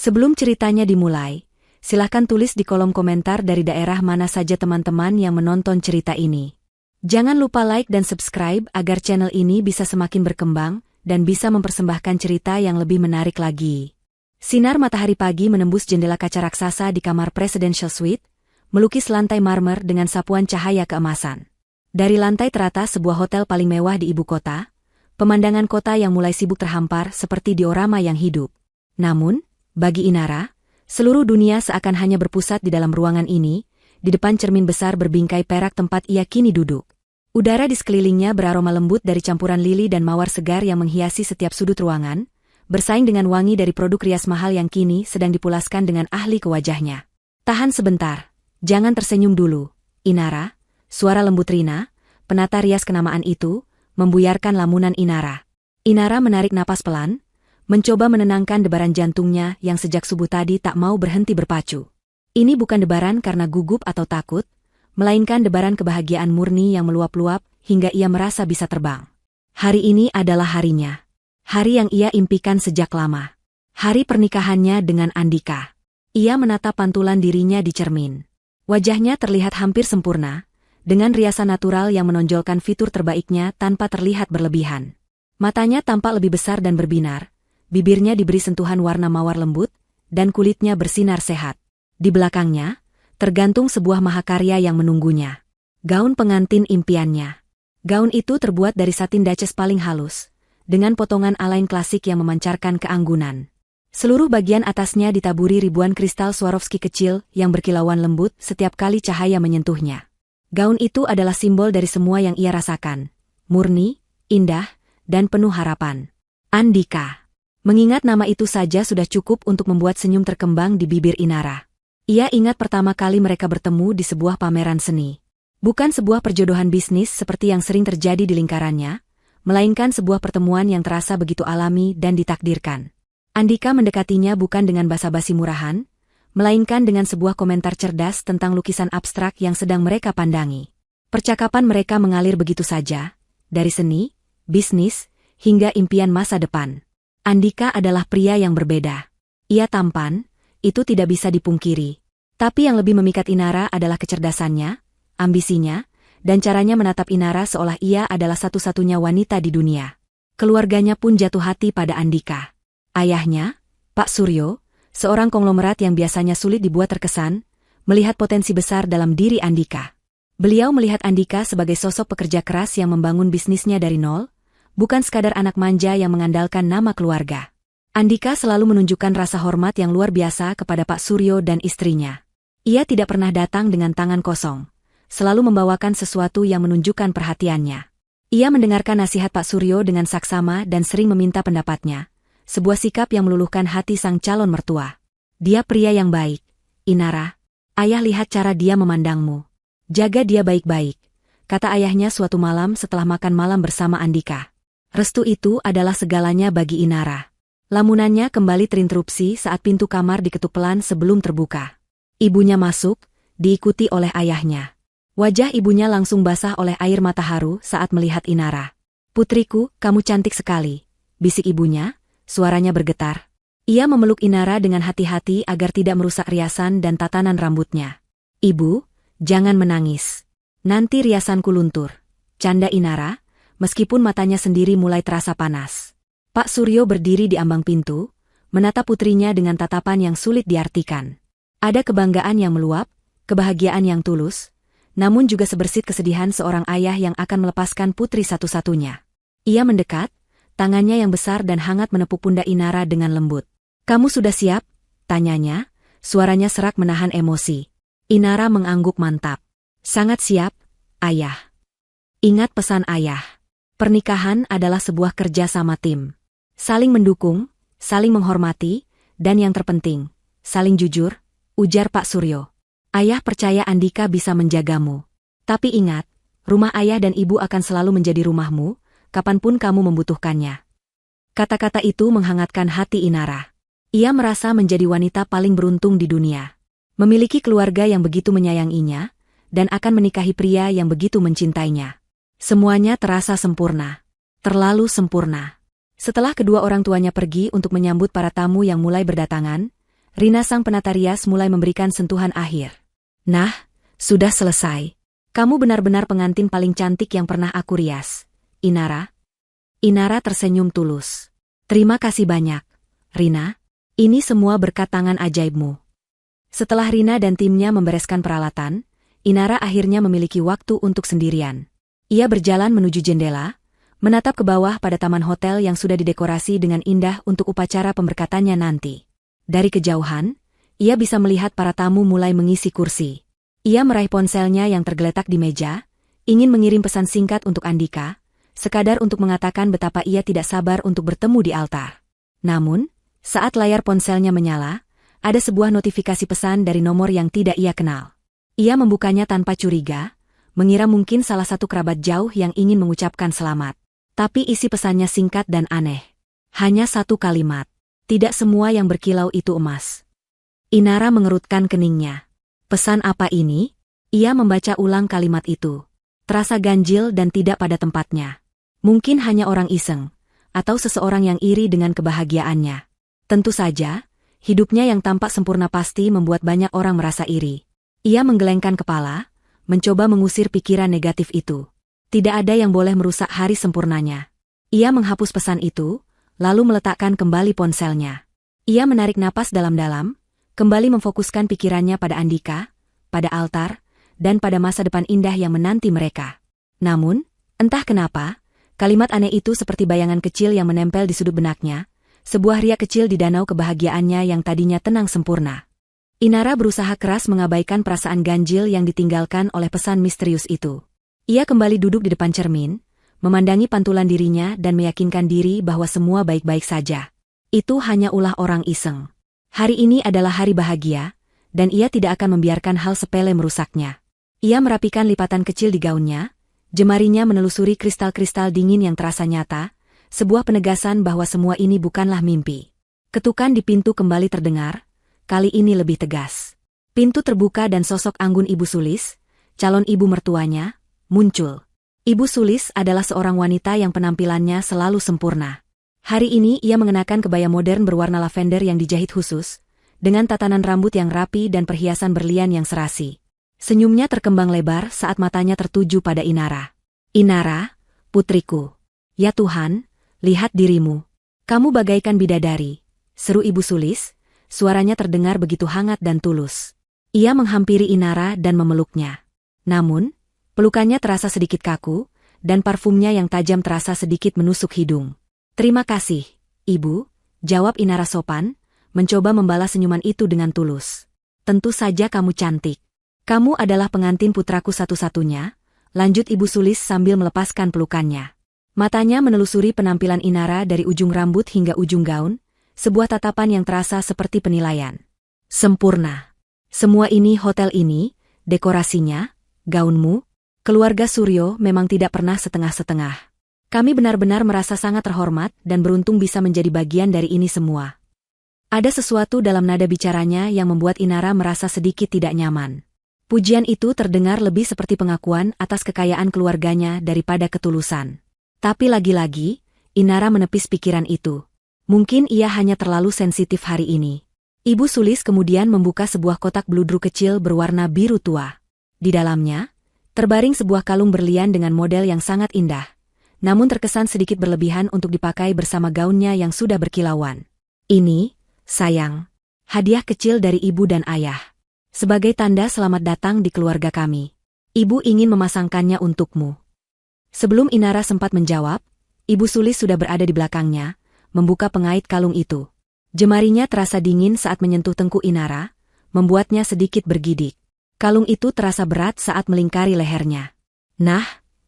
Sebelum ceritanya dimulai, silahkan tulis di kolom komentar dari daerah mana saja teman-teman yang menonton cerita ini. Jangan lupa like dan subscribe agar channel ini bisa semakin berkembang dan bisa mempersembahkan cerita yang lebih menarik lagi. Sinar matahari pagi menembus jendela kaca raksasa di kamar Presidential Suite, melukis lantai marmer dengan sapuan cahaya keemasan. Dari lantai teratas sebuah hotel paling mewah di ibu kota, pemandangan kota yang mulai sibuk terhampar seperti diorama yang hidup. Namun, bagi Inara, seluruh dunia seakan hanya berpusat di dalam ruangan ini, di depan cermin besar berbingkai perak tempat ia kini duduk. Udara di sekelilingnya beraroma lembut dari campuran lili dan mawar segar yang menghiasi setiap sudut ruangan, bersaing dengan wangi dari produk rias mahal yang kini sedang dipulaskan dengan ahli ke wajahnya. Tahan sebentar, jangan tersenyum dulu, Inara, suara lembut Rina, penata rias kenamaan itu, membuyarkan lamunan Inara. Inara menarik napas pelan, mencoba menenangkan debaran jantungnya yang sejak subuh tadi tak mau berhenti berpacu. Ini bukan debaran karena gugup atau takut, melainkan debaran kebahagiaan murni yang meluap-luap hingga ia merasa bisa terbang. Hari ini adalah harinya. Hari yang ia impikan sejak lama. Hari pernikahannya dengan Andika. Ia menatap pantulan dirinya di cermin. Wajahnya terlihat hampir sempurna, dengan riasan natural yang menonjolkan fitur terbaiknya tanpa terlihat berlebihan. Matanya tampak lebih besar dan berbinar, bibirnya diberi sentuhan warna mawar lembut, dan kulitnya bersinar sehat. Di belakangnya, tergantung sebuah mahakarya yang menunggunya. Gaun pengantin impiannya. Gaun itu terbuat dari satin Duchess paling halus, dengan potongan alain klasik yang memancarkan keanggunan. Seluruh bagian atasnya ditaburi ribuan kristal Swarovski kecil yang berkilauan lembut setiap kali cahaya menyentuhnya. Gaun itu adalah simbol dari semua yang ia rasakan. Murni, indah, dan penuh harapan. Andika. Mengingat nama itu saja sudah cukup untuk membuat senyum terkembang di bibir Inara. Ia ingat pertama kali mereka bertemu di sebuah pameran seni. Bukan sebuah perjodohan bisnis seperti yang sering terjadi di lingkarannya, melainkan sebuah pertemuan yang terasa begitu alami dan ditakdirkan. Andika mendekatinya bukan dengan basa-basi murahan, melainkan dengan sebuah komentar cerdas tentang lukisan abstrak yang sedang mereka pandangi. Percakapan mereka mengalir begitu saja, dari seni, bisnis, hingga impian masa depan. Andika adalah pria yang berbeda. Ia tampan, itu tidak bisa dipungkiri. Tapi yang lebih memikat Inara adalah kecerdasannya, ambisinya, dan caranya menatap Inara seolah ia adalah satu-satunya wanita di dunia. Keluarganya pun jatuh hati pada Andika. Ayahnya, Pak Suryo, seorang konglomerat yang biasanya sulit dibuat terkesan, melihat potensi besar dalam diri Andika. Beliau melihat Andika sebagai sosok pekerja keras yang membangun bisnisnya dari nol, bukan sekadar anak manja yang mengandalkan nama keluarga. Andika selalu menunjukkan rasa hormat yang luar biasa kepada Pak Suryo dan istrinya. Ia tidak pernah datang dengan tangan kosong, selalu membawakan sesuatu yang menunjukkan perhatiannya. Ia mendengarkan nasihat Pak Suryo dengan saksama dan sering meminta pendapatnya, sebuah sikap yang meluluhkan hati sang calon mertua. Dia pria yang baik, Inara. Ayah lihat cara dia memandangmu. Jaga dia baik-baik, kata ayahnya suatu malam setelah makan malam bersama Andika. Restu itu adalah segalanya bagi Inara. Lamunannya kembali terinterupsi saat pintu kamar diketuk pelan sebelum terbuka. Ibunya masuk, diikuti oleh ayahnya. Wajah ibunya langsung basah oleh air mata haru saat melihat Inara. "Putriku, kamu cantik sekali," bisik ibunya, suaranya bergetar. Ia memeluk Inara dengan hati-hati agar tidak merusak riasan dan tatanan rambutnya. "Ibu, jangan menangis. Nanti riasanku luntur," canda Inara, meskipun matanya sendiri mulai terasa panas. Pak Suryo berdiri di ambang pintu, menatap putrinya dengan tatapan yang sulit diartikan. Ada kebanggaan yang meluap, kebahagiaan yang tulus, namun juga sebersit kesedihan seorang ayah yang akan melepaskan putri satu-satunya. Ia mendekat, tangannya yang besar dan hangat menepuk pundak Inara dengan lembut. "Kamu sudah siap?" tanyanya, suaranya serak menahan emosi. Inara mengangguk mantap. "Sangat siap, ayah." Ingat pesan ayah. Pernikahan adalah sebuah kerja sama tim. Saling mendukung, saling menghormati, dan yang terpenting, saling jujur, ujar Pak Suryo. "Ayah percaya Andika bisa menjagamu. Tapi ingat, rumah ayah dan ibu akan selalu menjadi rumahmu, kapanpun kamu membutuhkannya." Kata-kata itu menghangatkan hati Inara. Ia merasa menjadi wanita paling beruntung di dunia. Memiliki keluarga yang begitu menyayanginya, dan akan menikahi pria yang begitu mencintainya. Semuanya terasa sempurna. Terlalu sempurna. Setelah kedua orang tuanya pergi untuk menyambut para tamu yang mulai berdatangan, Rina sang penata rias mulai memberikan sentuhan akhir. Nah, sudah selesai. Kamu benar-benar pengantin paling cantik yang pernah aku rias, Inara. Inara tersenyum tulus. Terima kasih banyak, Rina. Ini semua berkat tangan ajaibmu. Setelah Rina dan timnya membereskan peralatan, Inara akhirnya memiliki waktu untuk sendirian. Ia berjalan menuju jendela, menatap ke bawah pada taman hotel yang sudah didekorasi dengan indah untuk upacara pemberkatannya nanti. Dari kejauhan, ia bisa melihat para tamu mulai mengisi kursi. Ia meraih ponselnya yang tergeletak di meja, ingin mengirim pesan singkat untuk Andika, sekadar untuk mengatakan betapa ia tidak sabar untuk bertemu di altar. Namun, saat layar ponselnya menyala, ada sebuah notifikasi pesan dari nomor yang tidak ia kenal. Ia membukanya tanpa curiga, mengira mungkin salah satu kerabat jauh yang ingin mengucapkan selamat. Tapi isi pesannya singkat dan aneh. Hanya satu kalimat. Tidak semua yang berkilau itu emas. Inara mengerutkan keningnya. Pesan apa ini? Ia membaca ulang kalimat itu. Terasa ganjil dan tidak pada tempatnya. Mungkin hanya orang iseng, atau seseorang yang iri dengan kebahagiaannya. Tentu saja, hidupnya yang tampak sempurna pasti membuat banyak orang merasa iri. Ia menggelengkan kepala, mencoba mengusir pikiran negatif itu. Tidak ada yang boleh merusak hari sempurnanya. Ia menghapus pesan itu, lalu meletakkan kembali ponselnya. Ia menarik napas dalam-dalam, kembali memfokuskan pikirannya pada Andika, pada altar, dan pada masa depan indah yang menanti mereka. Namun, entah kenapa, kalimat aneh itu seperti bayangan kecil yang menempel di sudut benaknya, sebuah riak kecil di danau kebahagiaannya yang tadinya tenang sempurna. Inara berusaha keras mengabaikan perasaan ganjil yang ditinggalkan oleh pesan misterius itu. Ia kembali duduk di depan cermin, memandangi pantulan dirinya dan meyakinkan diri bahwa semua baik-baik saja. Itu hanya ulah orang iseng. Hari ini adalah hari bahagia, dan ia tidak akan membiarkan hal sepele merusaknya. Ia merapikan lipatan kecil di gaunnya, jemarinya menelusuri kristal-kristal dingin yang terasa nyata, sebuah penegasan bahwa semua ini bukanlah mimpi. Ketukan di pintu kembali terdengar, kali ini lebih tegas. Pintu terbuka dan sosok anggun Ibu Sulis, calon ibu mertuanya, muncul. Ibu Sulis adalah seorang wanita yang penampilannya selalu sempurna. Hari ini ia mengenakan kebaya modern berwarna lavender yang dijahit khusus, dengan tatanan rambut yang rapi dan perhiasan berlian yang serasi. Senyumnya terkembang lebar saat matanya tertuju pada Inara. Inara, putriku. Ya Tuhan, lihat dirimu. Kamu bagaikan bidadari, seru Ibu Sulis, suaranya terdengar begitu hangat dan tulus. Ia menghampiri Inara dan memeluknya. Namun, pelukannya terasa sedikit kaku, dan parfumnya yang tajam terasa sedikit menusuk hidung. Terima kasih, Ibu, jawab Inara sopan, mencoba membalas senyuman itu dengan tulus. Tentu saja kamu cantik. Kamu adalah pengantin putraku satu-satunya, lanjut Ibu Sulis sambil melepaskan pelukannya. Matanya menelusuri penampilan Inara dari ujung rambut hingga ujung gaun, sebuah tatapan yang terasa seperti penilaian. Sempurna. Semua ini hotel ini, dekorasinya, gaunmu, keluarga Suryo memang tidak pernah setengah-setengah. Kami benar-benar merasa sangat terhormat dan beruntung bisa menjadi bagian dari ini semua. Ada sesuatu dalam nada bicaranya yang membuat Inara merasa sedikit tidak nyaman. Pujian itu terdengar lebih seperti pengakuan atas kekayaan keluarganya daripada ketulusan. Tapi lagi-lagi, Inara menepis pikiran itu. Mungkin ia hanya terlalu sensitif hari ini. Ibu Sulis kemudian membuka sebuah kotak bludru kecil berwarna biru tua. Di dalamnya, terbaring sebuah kalung berlian dengan model yang sangat indah, namun terkesan sedikit berlebihan untuk dipakai bersama gaunnya yang sudah berkilauan. Ini, sayang, hadiah kecil dari ibu dan ayah. Sebagai tanda selamat datang di keluarga kami. Ibu ingin memasangkannya untukmu. Sebelum Inara sempat menjawab, Ibu Sulis sudah berada di belakangnya, membuka pengait kalung itu. Jemarinya terasa dingin saat menyentuh tengkuk Inara, membuatnya sedikit bergidik. Kalung itu terasa berat saat melingkari lehernya. Nah,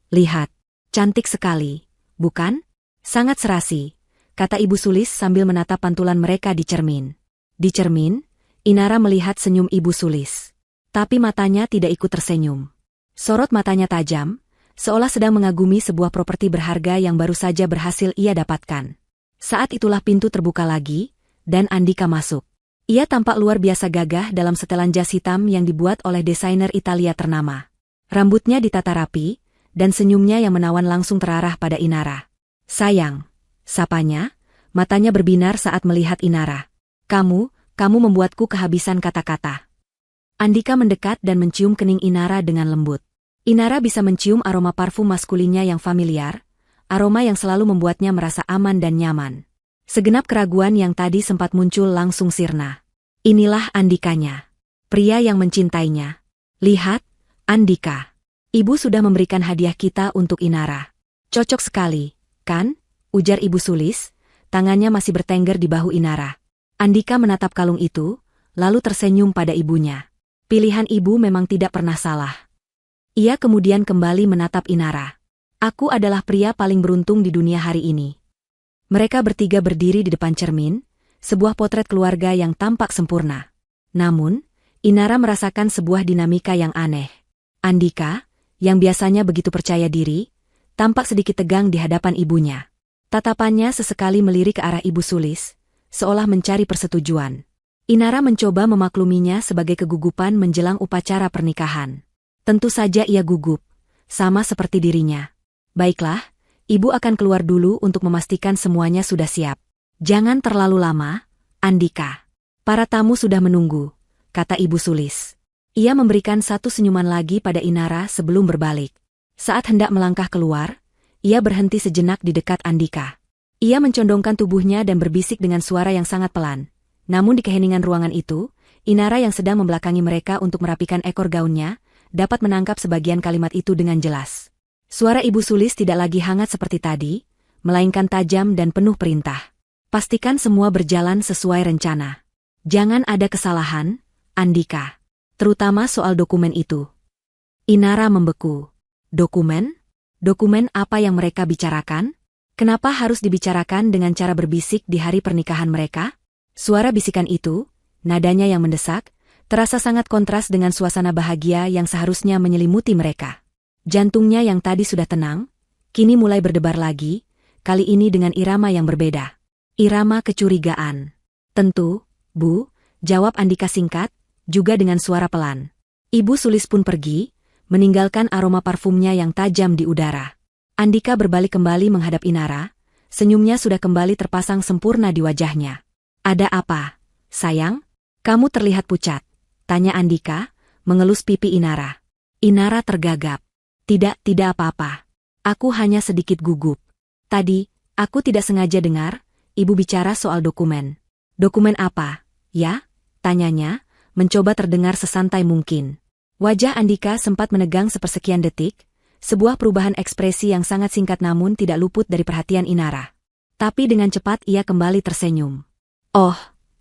lihat. Cantik sekali, bukan? Sangat serasi, kata Ibu Sulis sambil menatap pantulan mereka di cermin. Di cermin, Inara melihat senyum Ibu Sulis. Tapi matanya tidak ikut tersenyum. Sorot matanya tajam, seolah sedang mengagumi sebuah properti berharga yang baru saja berhasil ia dapatkan. Saat itulah pintu terbuka lagi, dan Andika masuk. Ia tampak luar biasa gagah dalam setelan jas hitam yang dibuat oleh desainer Italia ternama. Rambutnya ditata rapi, dan senyumnya yang menawan langsung terarah pada Inara. Sayang, sapanya, matanya berbinar saat melihat Inara. Kamu kamu membuatku kehabisan kata-kata. Andika mendekat dan mencium kening Inara dengan lembut. Inara bisa mencium aroma parfum maskulinnya yang familiar, aroma yang selalu membuatnya merasa aman dan nyaman. Segenap keraguan yang tadi sempat muncul langsung sirna. Inilah Andikanya. Pria yang mencintainya. Lihat, Andika. Ibu sudah memberikan hadiah kita untuk Inara. Cocok sekali, kan? Ujar Ibu Sulis, tangannya masih bertengger di bahu Inara. Andika menatap kalung itu, lalu tersenyum pada ibunya. Pilihan ibu memang tidak pernah salah. Ia kemudian kembali menatap Inara. Aku adalah pria paling beruntung di dunia hari ini. Mereka bertiga berdiri di depan cermin, sebuah potret keluarga yang tampak sempurna. Namun, Inara merasakan sebuah dinamika yang aneh. Andika, yang biasanya begitu percaya diri, tampak sedikit tegang di hadapan ibunya. Tatapannya sesekali melirik ke arah Ibu Sulis, seolah mencari persetujuan. Inara mencoba memakluminya sebagai kegugupan menjelang upacara pernikahan. Tentu saja ia gugup, sama seperti dirinya. Baiklah, ibu akan keluar dulu untuk memastikan semuanya sudah siap. Jangan terlalu lama, Andika. Para tamu sudah menunggu, kata Ibu Sulis. Ia memberikan satu senyuman lagi pada Inara sebelum berbalik. Saat hendak melangkah keluar, ia berhenti sejenak di dekat Andika. Ia mencondongkan tubuhnya dan berbisik dengan suara yang sangat pelan. Namun di keheningan ruangan itu, Inara yang sedang membelakangi mereka untuk merapikan ekor gaunnya, dapat menangkap sebagian kalimat itu dengan jelas. Suara Ibu Sulis tidak lagi hangat seperti tadi, melainkan tajam dan penuh perintah. Pastikan semua berjalan sesuai rencana. Jangan ada kesalahan, Andika. Terutama soal dokumen itu. Inara membeku. Dokumen? Dokumen apa yang mereka bicarakan? Kenapa harus dibicarakan dengan cara berbisik di hari pernikahan mereka? Suara bisikan itu, nadanya yang mendesak, terasa sangat kontras dengan suasana bahagia yang seharusnya menyelimuti mereka. Jantungnya yang tadi sudah tenang, kini mulai berdebar lagi, kali ini dengan irama yang berbeda. Irama kecurigaan. Tentu, Bu, jawab Andika singkat, juga dengan suara pelan. Ibu Sulis pun pergi, meninggalkan aroma parfumnya yang tajam di udara. Andika berbalik kembali menghadap Inara, senyumnya sudah kembali terpasang sempurna di wajahnya. Ada apa, sayang? Kamu terlihat pucat, tanya Andika, mengelus pipi Inara. Inara tergagap. Tidak apa-apa. Aku hanya sedikit gugup. Tadi, aku tidak sengaja dengar, ibu bicara soal dokumen. Dokumen apa, ya? Tanyanya, mencoba terdengar sesantai mungkin. Wajah Andika sempat menegang sepersekian detik, sebuah perubahan ekspresi yang sangat singkat namun tidak luput dari perhatian Inara. Tapi dengan cepat ia kembali tersenyum. Oh,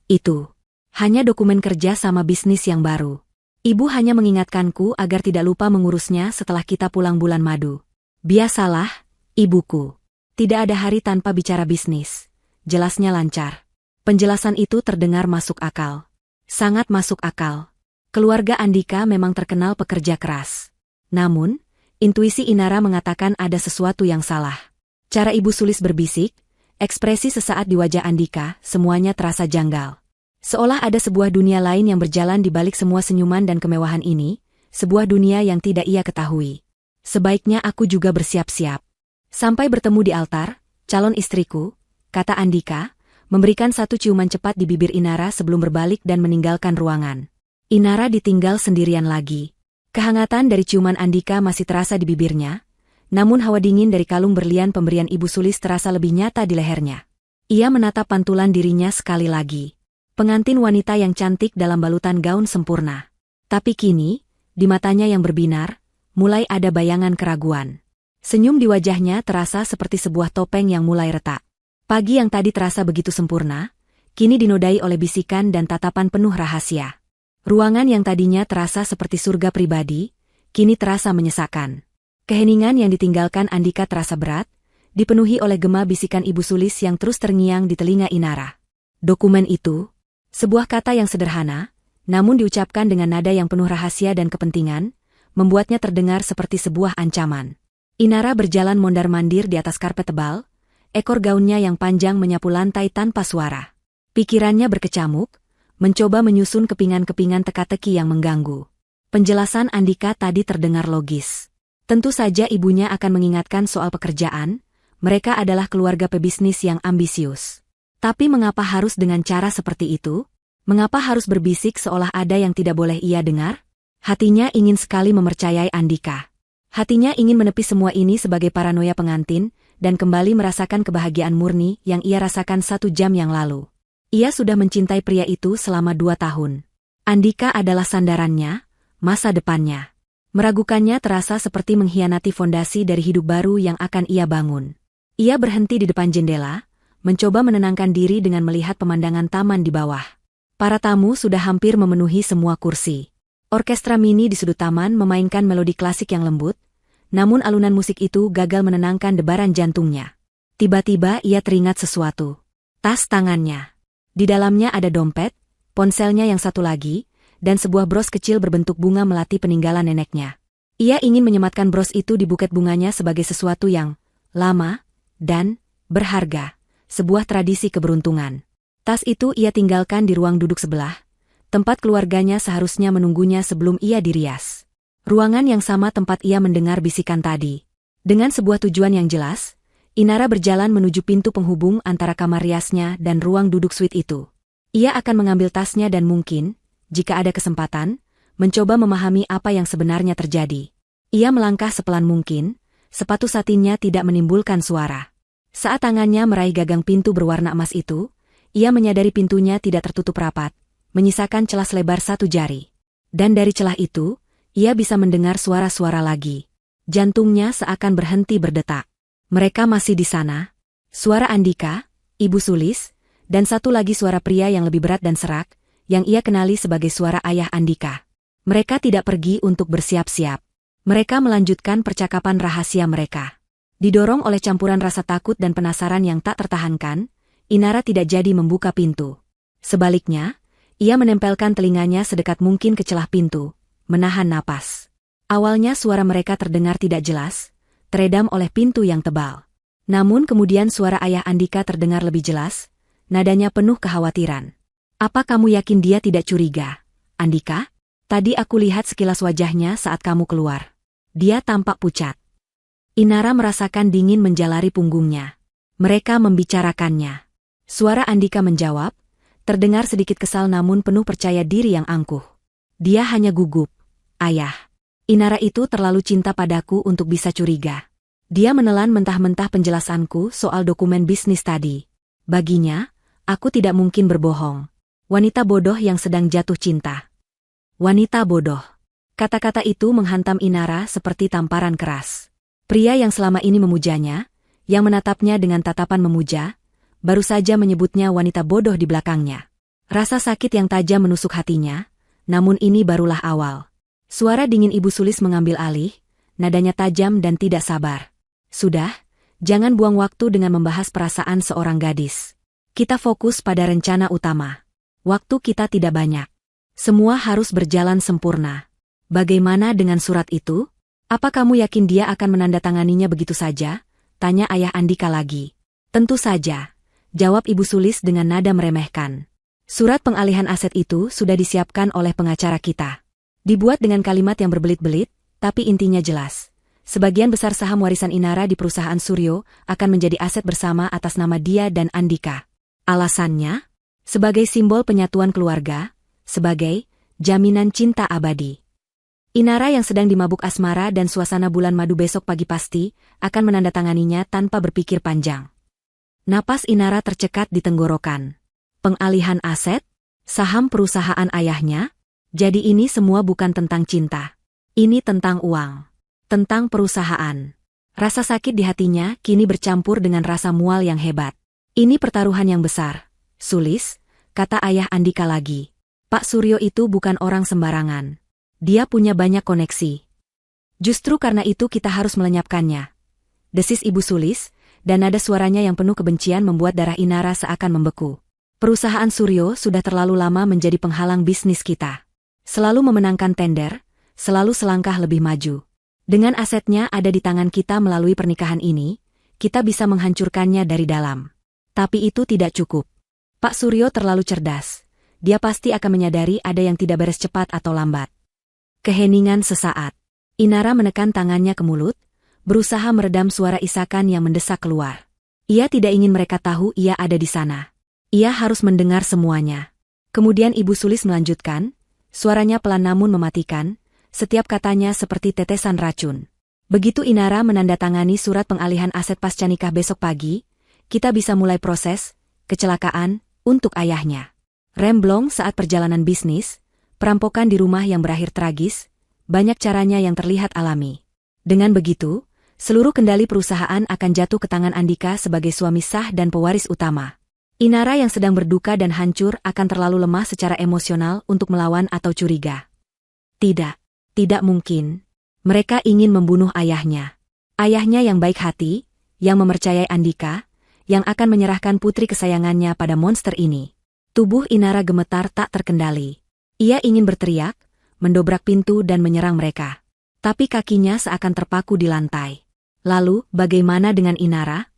itu. Hanya dokumen kerja sama bisnis yang baru. Ibu hanya mengingatkanku agar tidak lupa mengurusnya setelah kita pulang bulan madu. Biasalah, ibuku. Tidak ada hari tanpa bicara bisnis. Jelasnya lancar. Penjelasan itu terdengar masuk akal. Sangat masuk akal. Keluarga Andika memang terkenal pekerja keras. Namun, intuisi Inara mengatakan ada sesuatu yang salah. Cara Ibu Sulis berbisik, ekspresi sesaat di wajah Andika, semuanya terasa janggal. Seolah ada sebuah dunia lain yang berjalan di balik semua senyuman dan kemewahan ini, sebuah dunia yang tidak ia ketahui. Sebaiknya aku juga bersiap-siap. Sampai bertemu di altar, calon istriku, kata Andika, memberikan satu ciuman cepat di bibir Inara sebelum berbalik dan meninggalkan ruangan. Inara ditinggal sendirian lagi. Kehangatan dari ciuman Andika masih terasa di bibirnya, namun hawa dingin dari kalung berlian pemberian Ibu Sulis terasa lebih nyata di lehernya. Ia menatap pantulan dirinya sekali lagi. Pengantin wanita yang cantik dalam balutan gaun sempurna. Tapi kini, di matanya yang berbinar, mulai ada bayangan keraguan. Senyum di wajahnya terasa seperti sebuah topeng yang mulai retak. Pagi yang tadi terasa begitu sempurna, kini dinodai oleh bisikan dan tatapan penuh rahasia. Ruangan yang tadinya terasa seperti surga pribadi, kini terasa menyesakkan. Keheningan yang ditinggalkan Andika terasa berat, dipenuhi oleh gema bisikan Ibu Sulis yang terus terngiang di telinga Inara. Dokumen itu, sebuah kata yang sederhana, namun diucapkan dengan nada yang penuh rahasia dan kepentingan, membuatnya terdengar seperti sebuah ancaman. Inara berjalan mondar-mandir di atas karpet tebal, ekor gaunnya yang panjang menyapu lantai tanpa suara. Pikirannya berkecamuk, mencoba menyusun kepingan-kepingan teka-teki yang mengganggu. Penjelasan Andika tadi terdengar logis. Tentu saja ibunya akan mengingatkan soal pekerjaan, mereka adalah keluarga pebisnis yang ambisius. Tapi mengapa harus dengan cara seperti itu? Mengapa harus berbisik seolah ada yang tidak boleh ia dengar? Hatinya ingin sekali mempercayai Andika. Hatinya ingin menepis semua ini sebagai paranoia pengantin, dan kembali merasakan kebahagiaan murni yang ia rasakan 1 jam yang lalu. Ia sudah mencintai pria itu selama 2 tahun. Andika adalah sandarannya, masa depannya. Meragukannya terasa seperti mengkhianati fondasi dari hidup baru yang akan ia bangun. Ia berhenti di depan jendela, mencoba menenangkan diri dengan melihat pemandangan taman di bawah. Para tamu sudah hampir memenuhi semua kursi. Orkestra mini di sudut taman memainkan melodi klasik yang lembut, namun alunan musik itu gagal menenangkan debaran jantungnya. Tiba-tiba ia teringat sesuatu. Tas tangannya. Di dalamnya ada dompet, ponselnya yang satu lagi, dan sebuah bros kecil berbentuk bunga melati peninggalan neneknya. Ia ingin menyematkan bros itu di buket bunganya sebagai sesuatu yang lama dan berharga, sebuah tradisi keberuntungan. Tas itu ia tinggalkan di ruang duduk sebelah, tempat keluarganya seharusnya menunggunya sebelum ia dirias. Ruangan yang sama tempat ia mendengar bisikan tadi. Dengan sebuah tujuan yang jelas, Inara berjalan menuju pintu penghubung antara kamar riasnya dan ruang duduk suite itu. Ia akan mengambil tasnya dan mungkin, jika ada kesempatan, mencoba memahami apa yang sebenarnya terjadi. Ia melangkah sepelan mungkin, sepatu satinnya tidak menimbulkan suara. Saat tangannya meraih gagang pintu berwarna emas itu, ia menyadari pintunya tidak tertutup rapat, menyisakan celah selebar 1 jari. Dan dari celah itu, ia bisa mendengar suara-suara lagi. Jantungnya seakan berhenti berdetak. Mereka masih di sana. Suara Andika, Ibu Sulis, dan satu lagi suara pria yang lebih berat dan serak, yang ia kenali sebagai suara ayah Andika. Mereka tidak pergi untuk bersiap-siap. Mereka melanjutkan percakapan rahasia mereka. Didorong oleh campuran rasa takut dan penasaran yang tak tertahankan, Inara tidak jadi membuka pintu. Sebaliknya, ia menempelkan telinganya sedekat mungkin ke celah pintu, menahan napas. Awalnya suara mereka terdengar tidak jelas, teredam oleh pintu yang tebal. Namun kemudian suara ayah Andika terdengar lebih jelas, nadanya penuh kekhawatiran. Apa kamu yakin dia tidak curiga, Andika? Tadi aku lihat sekilas wajahnya saat kamu keluar. Dia tampak pucat. Inara merasakan dingin menjalari punggungnya. Mereka membicarakannya. Suara Andika menjawab, terdengar sedikit kesal namun penuh percaya diri yang angkuh. Dia hanya gugup. Ayah. Inara itu terlalu cinta padaku untuk bisa curiga. Dia menelan mentah-mentah penjelasanku soal dokumen bisnis tadi. Baginya, aku tidak mungkin berbohong. Wanita bodoh yang sedang jatuh cinta. Wanita bodoh. Kata-kata itu menghantam Inara seperti tamparan keras. Pria yang selama ini memujanya, yang menatapnya dengan tatapan memuja, baru saja menyebutnya wanita bodoh di belakangnya. Rasa sakit yang tajam menusuk hatinya, namun ini barulah awal. Suara dingin Ibu Sulis mengambil alih, nadanya tajam dan tidak sabar. Sudah, jangan buang waktu dengan membahas perasaan seorang gadis. Kita fokus pada rencana utama. Waktu kita tidak banyak. Semua harus berjalan sempurna. Bagaimana dengan surat itu? Apa kamu yakin dia akan menandatanganinya begitu saja? Tanya ayah Andika lagi. Tentu saja. Jawab Ibu Sulis dengan nada meremehkan. Surat pengalihan aset itu sudah disiapkan oleh pengacara kita. Dibuat dengan kalimat yang berbelit-belit, tapi intinya jelas. Sebagian besar saham warisan Inara di perusahaan Suryo akan menjadi aset bersama atas nama dia dan Andika. Alasannya? Sebagai simbol penyatuan keluarga, sebagai jaminan cinta abadi. Inara yang sedang dimabuk asmara dan suasana bulan madu besok pagi pasti akan menandatanganinya tanpa berpikir panjang. Napas Inara tercekat di tenggorokan. Pengalihan aset? Saham perusahaan ayahnya? Jadi ini semua bukan tentang cinta. Ini tentang uang. Tentang perusahaan. Rasa sakit di hatinya kini bercampur dengan rasa mual yang hebat. Ini pertaruhan yang besar. Sulis, kata ayah Andika lagi. Pak Suryo itu bukan orang sembarangan. Dia punya banyak koneksi. Justru karena itu kita harus melenyapkannya. Desis Ibu Sulis, dan nada suaranya yang penuh kebencian membuat darah Inara seakan membeku. Perusahaan Suryo sudah terlalu lama menjadi penghalang bisnis kita. Selalu memenangkan tender, selalu selangkah lebih maju. Dengan asetnya ada di tangan kita melalui pernikahan ini, kita bisa menghancurkannya dari dalam. Tapi itu tidak cukup. Pak Suryo terlalu cerdas. Dia pasti akan menyadari ada yang tidak beres cepat atau lambat. Keheningan sesaat. Inara menekan tangannya ke mulut, berusaha meredam suara isakan yang mendesak keluar. Ia tidak ingin mereka tahu ia ada di sana. Ia harus mendengar semuanya. Kemudian Ibu Sulis melanjutkan, suaranya pelan namun mematikan, setiap katanya seperti tetesan racun. Begitu Inara menandatangani surat pengalihan aset pasca nikah besok pagi, kita bisa mulai proses kecelakaan untuk ayahnya. Remblong saat perjalanan bisnis, perampokan di rumah yang berakhir tragis, banyak caranya yang terlihat alami. Dengan begitu, seluruh kendali perusahaan akan jatuh ke tangan Andika sebagai suami sah dan pewaris utama. Inara yang sedang berduka dan hancur akan terlalu lemah secara emosional untuk melawan atau curiga. Tidak mungkin. Mereka ingin membunuh ayahnya. Ayahnya yang baik hati, yang mempercayai Andika, yang akan menyerahkan putri kesayangannya pada monster ini. Tubuh Inara gemetar tak terkendali. Ia ingin berteriak, mendobrak pintu dan menyerang mereka. Tapi kakinya seakan terpaku di lantai. Lalu, bagaimana dengan Inara?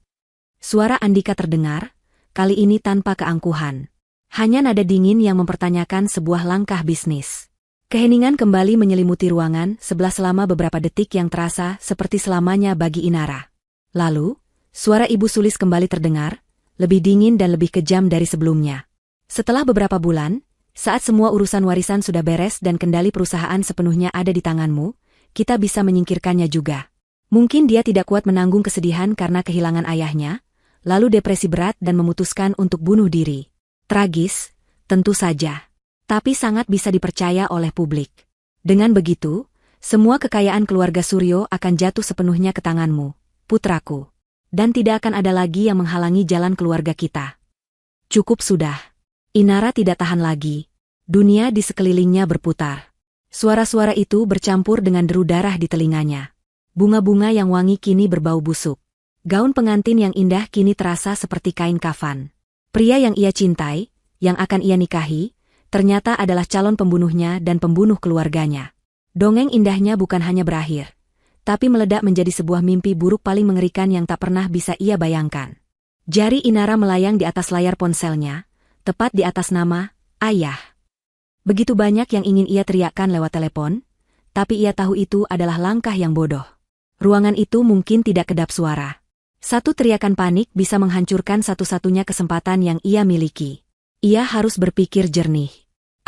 Suara Andika terdengar, kali ini tanpa keangkuhan. Hanya nada dingin yang mempertanyakan sebuah langkah bisnis. Keheningan kembali menyelimuti ruangan sebelah selama beberapa detik yang terasa seperti selamanya bagi Inara. Lalu, suara Ibu Sulis kembali terdengar, lebih dingin dan lebih kejam dari sebelumnya. Setelah beberapa bulan, saat semua urusan warisan sudah beres dan kendali perusahaan sepenuhnya ada di tanganmu, kita bisa menyingkirkannya juga. Mungkin dia tidak kuat menanggung kesedihan karena kehilangan ayahnya, lalu depresi berat dan memutuskan untuk bunuh diri. Tragis, tentu saja. Tapi sangat bisa dipercaya oleh publik. Dengan begitu, semua kekayaan keluarga Suryo akan jatuh sepenuhnya ke tanganmu, putraku. Dan tidak akan ada lagi yang menghalangi jalan keluarga kita. Cukup sudah. Inara tidak tahan lagi. Dunia di sekelilingnya berputar. Suara-suara itu bercampur dengan deru darah di telinganya. Bunga-bunga yang wangi kini berbau busuk. Gaun pengantin yang indah kini terasa seperti kain kafan. Pria yang ia cintai, yang akan ia nikahi, ternyata adalah calon pembunuhnya dan pembunuh keluarganya. Dongeng indahnya bukan hanya berakhir, tapi meledak menjadi sebuah mimpi buruk paling mengerikan yang tak pernah bisa ia bayangkan. Jari Inara melayang di atas layar ponselnya, tepat di atas nama, Ayah. Begitu banyak yang ingin ia teriakkan lewat telepon, tapi ia tahu itu adalah langkah yang bodoh. Ruangan itu mungkin tidak kedap suara. Satu teriakan panik bisa menghancurkan satu-satunya kesempatan yang ia miliki. Ia harus berpikir jernih.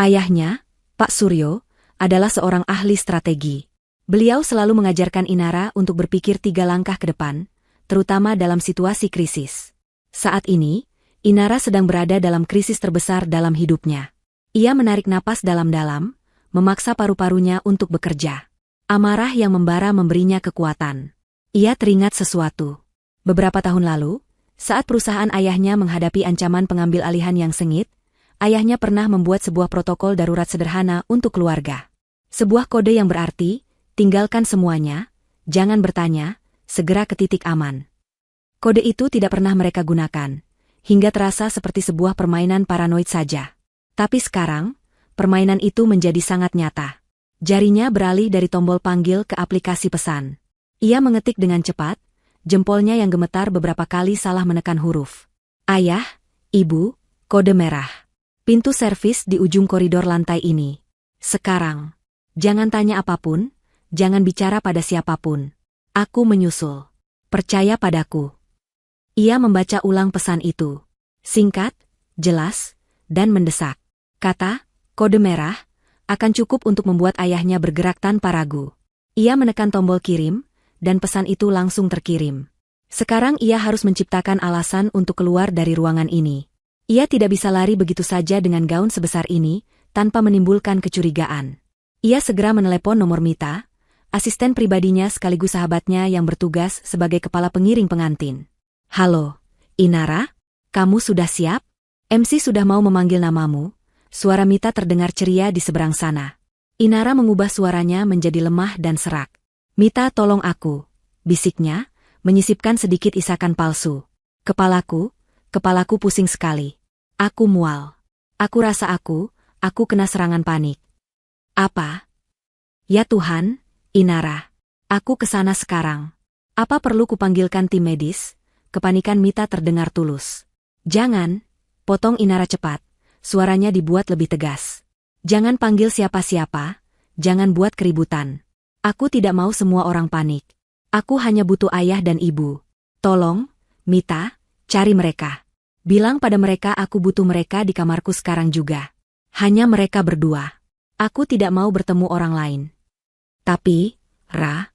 Ayahnya, Pak Suryo, adalah seorang ahli strategi. Beliau selalu mengajarkan Inara untuk berpikir 3 langkah ke depan, terutama dalam situasi krisis. Saat ini, Inara sedang berada dalam krisis terbesar dalam hidupnya. Ia menarik napas dalam-dalam, memaksa paru-parunya untuk bekerja. Amarah yang membara memberinya kekuatan. Ia teringat sesuatu. Beberapa tahun lalu, saat perusahaan ayahnya menghadapi ancaman pengambil alihan yang sengit, ayahnya pernah membuat sebuah protokol darurat sederhana untuk keluarga. Sebuah kode yang berarti, tinggalkan semuanya, jangan bertanya, segera ke titik aman. Kode itu tidak pernah mereka gunakan, hingga terasa seperti sebuah permainan paranoid saja. Tapi sekarang, permainan itu menjadi sangat nyata. Jarinya beralih dari tombol panggil ke aplikasi pesan. Ia mengetik dengan cepat, jempolnya yang gemetar beberapa kali salah menekan huruf. Ayah, Ibu, kode merah. Pintu servis di ujung koridor lantai ini. Sekarang. Jangan tanya apapun, jangan bicara pada siapapun. Aku menyusul. Percaya padaku. Ia membaca ulang pesan itu. Singkat, jelas, dan mendesak. Kata, kode merah, akan cukup untuk membuat ayahnya bergerak tanpa ragu. Ia menekan tombol kirim, dan pesan itu langsung terkirim. Sekarang ia harus menciptakan alasan untuk keluar dari ruangan ini. Ia tidak bisa lari begitu saja dengan gaun sebesar ini, tanpa menimbulkan kecurigaan. Ia segera menelepon nomor Mita, asisten pribadinya sekaligus sahabatnya yang bertugas sebagai kepala pengiring pengantin. Halo, Inara, kamu sudah siap? MC sudah mau memanggil namamu. Suara Mita terdengar ceria di seberang sana. Inara mengubah suaranya menjadi lemah dan serak. Mita, tolong aku, bisiknya, menyisipkan sedikit isakan palsu. Kepalaku pusing sekali. Aku mual. Aku rasa aku kena serangan panik. Apa? Ya Tuhan, Inara. Aku kesana sekarang. Apa perlu kupanggilkan tim medis? Kepanikan Mita terdengar tulus. Jangan, potong Inara cepat. Suaranya dibuat lebih tegas. Jangan panggil siapa-siapa, jangan buat keributan. Aku tidak mau semua orang panik. Aku hanya butuh ayah dan ibu. Tolong, Mita, cari mereka. Bilang pada mereka aku butuh mereka di kamarku sekarang juga. Hanya mereka berdua. Aku tidak mau bertemu orang lain. Tapi, Ra,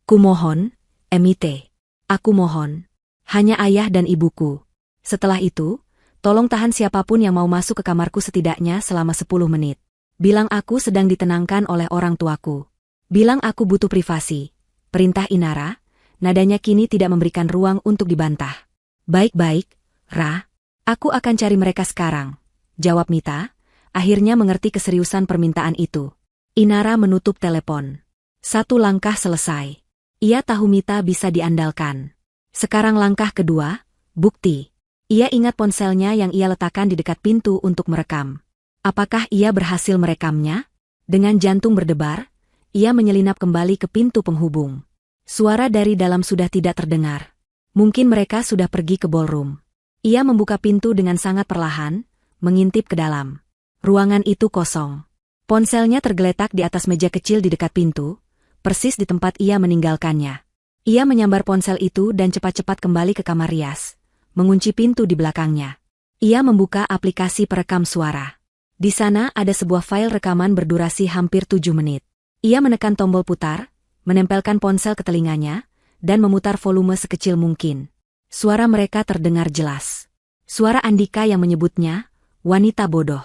kumohon, Emite. Aku mohon. Hanya ayah dan ibuku. Setelah itu, tolong tahan siapapun yang mau masuk ke kamarku setidaknya selama 10 menit. Bilang aku sedang ditenangkan oleh orang tuaku. Bilang aku butuh privasi. Perintah Inara, nadanya kini tidak memberikan ruang untuk dibantah. Baik-baik, Ra. Aku akan cari mereka sekarang. Jawab Mita, akhirnya mengerti keseriusan permintaan itu. Inara menutup telepon. 1 langkah selesai. Ia tahu Mita bisa diandalkan. Sekarang langkah kedua, bukti. Ia ingat ponselnya yang ia letakkan di dekat pintu untuk merekam. Apakah ia berhasil merekamnya? Dengan jantung berdebar, ia menyelinap kembali ke pintu penghubung. Suara dari dalam sudah tidak terdengar. Mungkin mereka sudah pergi ke ballroom. Ia membuka pintu dengan sangat perlahan, mengintip ke dalam. Ruangan itu kosong. Ponselnya tergeletak di atas meja kecil di dekat pintu, persis di tempat ia meninggalkannya. Ia menyambar ponsel itu dan cepat-cepat kembali ke kamar rias, mengunci pintu di belakangnya. Ia membuka aplikasi perekam suara. Di sana ada sebuah file rekaman berdurasi hampir 7 menit. Ia menekan tombol putar, menempelkan ponsel ke telinganya, dan memutar volume sekecil mungkin. Suara mereka terdengar jelas. Suara Andika yang menyebutnya, wanita bodoh.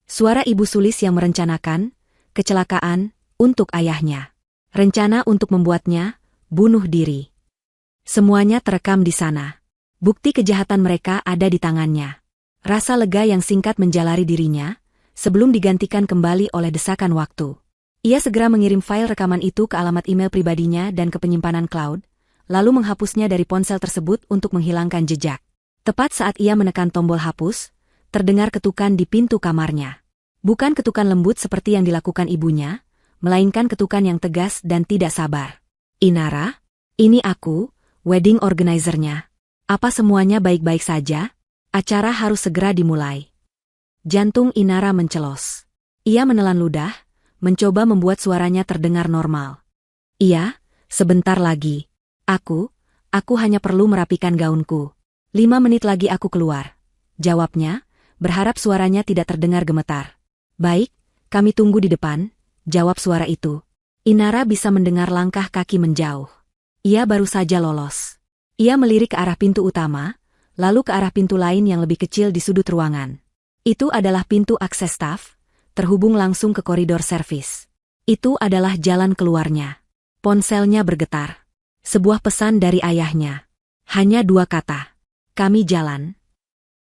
Suara Ibu Sulis yang merencanakan kecelakaan untuk ayahnya. Rencana untuk membuatnya bunuh diri. Semuanya terekam di sana. Bukti kejahatan mereka ada di tangannya. Rasa lega yang singkat menjalari dirinya, sebelum digantikan kembali oleh desakan waktu. Ia segera mengirim file rekaman itu ke alamat email pribadinya dan ke penyimpanan cloud, lalu menghapusnya dari ponsel tersebut untuk menghilangkan jejak. Tepat saat ia menekan tombol hapus, terdengar ketukan di pintu kamarnya. Bukan ketukan lembut seperti yang dilakukan ibunya, melainkan ketukan yang tegas dan tidak sabar. Inara, ini aku, wedding organizer-nya. Apa semuanya baik-baik saja? Acara harus segera dimulai. Jantung Inara mencelos. Ia menelan ludah, mencoba membuat suaranya terdengar normal. Iya, sebentar lagi. Aku hanya perlu merapikan gaunku. 5 menit lagi aku keluar. Jawabnya, berharap suaranya tidak terdengar gemetar. Baik, kami tunggu di depan, jawab suara itu. Inara bisa mendengar langkah kaki menjauh. Ia baru saja lolos. Ia melirik ke arah pintu utama, lalu ke arah pintu lain yang lebih kecil di sudut ruangan. Itu adalah pintu akses staf, terhubung langsung ke koridor servis. Itu adalah jalan keluarnya. Ponselnya bergetar. Sebuah pesan dari ayahnya. Hanya 2 kata. Kami jalan.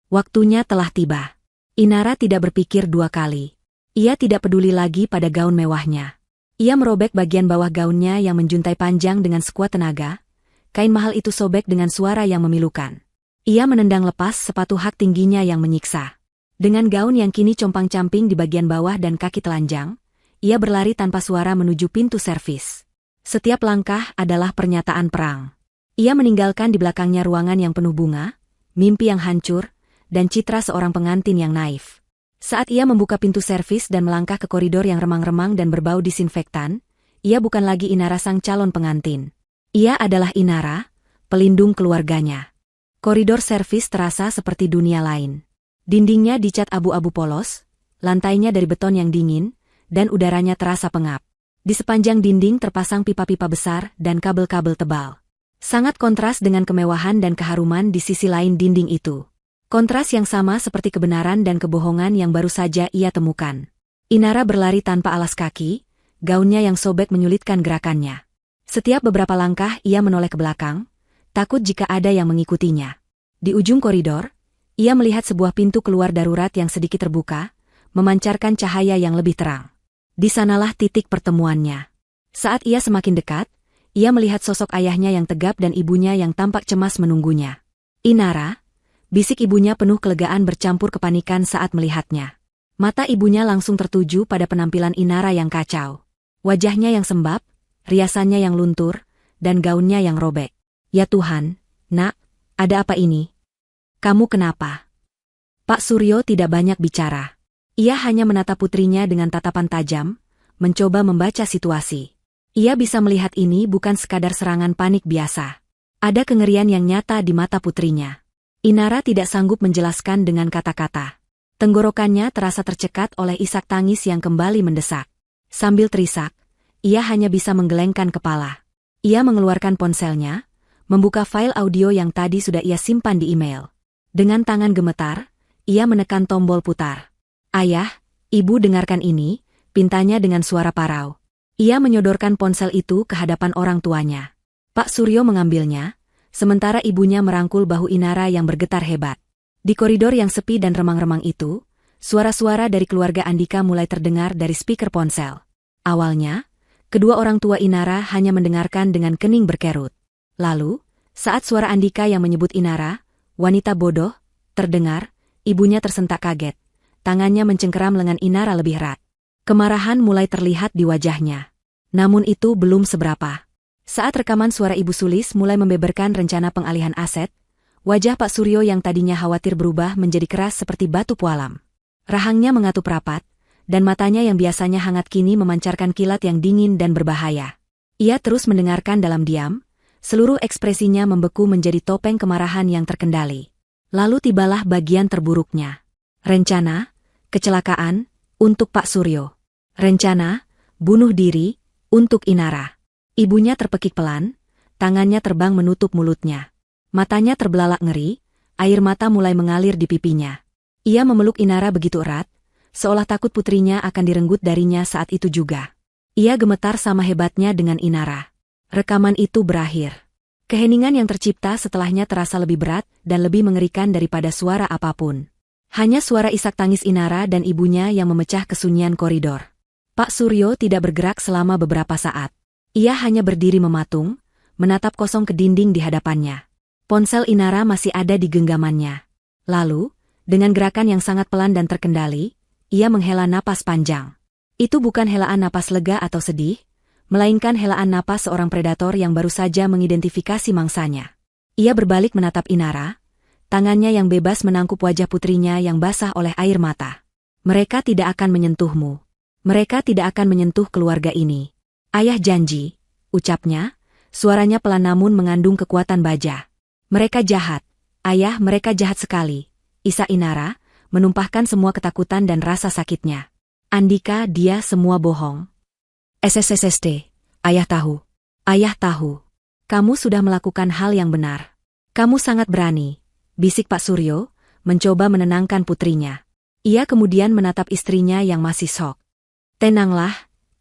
Waktunya telah tiba. Inara tidak berpikir 2 kali. Ia tidak peduli lagi pada gaun mewahnya. Ia merobek bagian bawah gaunnya yang menjuntai panjang dengan sekuat tenaga. Kain mahal itu sobek dengan suara yang memilukan. Ia menendang lepas sepatu hak tingginya yang menyiksa. Dengan gaun yang kini compang-camping di bagian bawah dan kaki telanjang, ia berlari tanpa suara menuju pintu servis. Setiap langkah adalah pernyataan perang. Ia meninggalkan di belakangnya ruangan yang penuh bunga, mimpi yang hancur, dan citra seorang pengantin yang naif. Saat ia membuka pintu servis dan melangkah ke koridor yang remang-remang dan berbau disinfektan, ia bukan lagi Inara sang calon pengantin. Ia adalah Inara, pelindung keluarganya. Koridor servis terasa seperti dunia lain. Dindingnya dicat abu-abu polos, lantainya dari beton yang dingin, dan udaranya terasa pengap. Di sepanjang dinding terpasang pipa-pipa besar dan kabel-kabel tebal. Sangat kontras dengan kemewahan dan keharuman di sisi lain dinding itu. Kontras yang sama seperti kebenaran dan kebohongan yang baru saja ia temukan. Inara berlari tanpa alas kaki, gaunnya yang sobek menyulitkan gerakannya. Setiap beberapa langkah ia menoleh ke belakang, takut jika ada yang mengikutinya. Di ujung koridor, ia melihat sebuah pintu keluar darurat yang sedikit terbuka, memancarkan cahaya yang lebih terang. Di sanalah titik pertemuannya. Saat ia semakin dekat, ia melihat sosok ayahnya yang tegap dan ibunya yang tampak cemas menunggunya. Inara, bisik ibunya penuh kelegaan bercampur kepanikan saat melihatnya. Mata ibunya langsung tertuju pada penampilan Inara yang kacau. Wajahnya yang sembab, riasannya yang luntur, dan gaunnya yang robek. Ya Tuhan, nak, ada apa ini? Kamu kenapa? Pak Suryo tidak banyak bicara. Ia hanya menatap putrinya dengan tatapan tajam, mencoba membaca situasi. Ia bisa melihat ini bukan sekadar serangan panik biasa. Ada kengerian yang nyata di mata putrinya. Inara tidak sanggup menjelaskan dengan kata-kata. Tenggorokannya terasa tercekat oleh isak tangis yang kembali mendesak. Sambil terisak, ia hanya bisa menggelengkan kepala. Ia mengeluarkan ponselnya, membuka file audio yang tadi sudah ia simpan di email. Dengan tangan gemetar, ia menekan tombol putar. "Ayah, Ibu dengarkan ini," pintanya dengan suara parau. Ia menyodorkan ponsel itu ke hadapan orang tuanya. Pak Suryo mengambilnya, sementara ibunya merangkul bahu Inara yang bergetar hebat. Di koridor yang sepi dan remang-remang itu, suara-suara dari keluarga Andika mulai terdengar dari speaker ponsel. Awalnya, kedua orang tua Inara hanya mendengarkan dengan kening berkerut. Lalu, saat suara Andika yang menyebut Inara, wanita bodoh, terdengar, ibunya tersentak kaget. Tangannya mencengkeram lengan Inara lebih erat. Kemarahan mulai terlihat di wajahnya. Namun itu belum seberapa. Saat rekaman suara Ibu Sulis mulai membeberkan rencana pengalihan aset, wajah Pak Suryo yang tadinya khawatir berubah menjadi keras seperti batu pualam. Rahangnya mengatup rapat, dan matanya yang biasanya hangat kini memancarkan kilat yang dingin dan berbahaya. Ia terus mendengarkan dalam diam, seluruh ekspresinya membeku menjadi topeng kemarahan yang terkendali. Lalu tibalah bagian terburuknya. Rencana, kecelakaan, untuk Pak Suryo. Rencana, bunuh diri, untuk Inara. Ibunya terpekik pelan, tangannya terbang menutup mulutnya. Matanya terbelalak ngeri, air mata mulai mengalir di pipinya. Ia memeluk Inara begitu erat, seolah takut putrinya akan direnggut darinya saat itu juga. Ia gemetar sama hebatnya dengan Inara. Rekaman itu berakhir. Keheningan yang tercipta setelahnya terasa lebih berat dan lebih mengerikan daripada suara apapun. Hanya suara isak tangis Inara dan ibunya yang memecah kesunyian koridor. Pak Suryo tidak bergerak selama beberapa saat. Ia hanya berdiri mematung, menatap kosong ke dinding di hadapannya. Ponsel Inara masih ada di genggamannya. Lalu, dengan gerakan yang sangat pelan dan terkendali, ia menghela napas panjang. Itu bukan helaan napas lega atau sedih, melainkan helaan napas seorang predator yang baru saja mengidentifikasi mangsanya. Ia berbalik menatap Inara, tangannya yang bebas menangkup wajah putrinya yang basah oleh air mata. "Mereka tidak akan menyentuhmu. Mereka tidak akan menyentuh keluarga ini. Ayah janji," ucapnya, suaranya pelan namun mengandung kekuatan baja. "Mereka jahat. Ayah, mereka jahat sekali." Isak Inara, menumpahkan semua ketakutan dan rasa sakitnya. "Andika, dia semua bohong. SSSST, ayah tahu. Ayah tahu. Kamu sudah melakukan hal yang benar. Kamu sangat berani," bisik Pak Suryo, mencoba menenangkan putrinya. Ia kemudian menatap istrinya yang masih syok. "Tenanglah,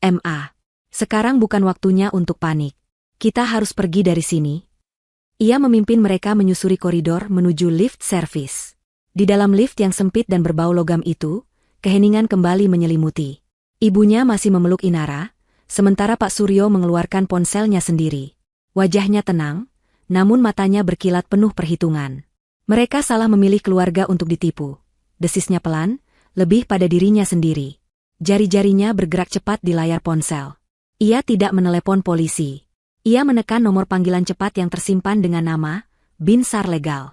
Ma. Sekarang bukan waktunya untuk panik. Kita harus pergi dari sini." Ia memimpin mereka menyusuri koridor menuju lift service. Di dalam lift yang sempit dan berbau logam itu, keheningan kembali menyelimuti. Ibunya masih memeluk Inara, sementara Pak Suryo mengeluarkan ponselnya sendiri. Wajahnya tenang, namun matanya berkilat penuh perhitungan. Mereka salah memilih keluarga untuk ditipu. Desisnya pelan, lebih pada dirinya sendiri. Jari-jarinya bergerak cepat di layar ponsel. Ia tidak menelepon polisi. Ia menekan nomor panggilan cepat yang tersimpan dengan nama Binsar Legal.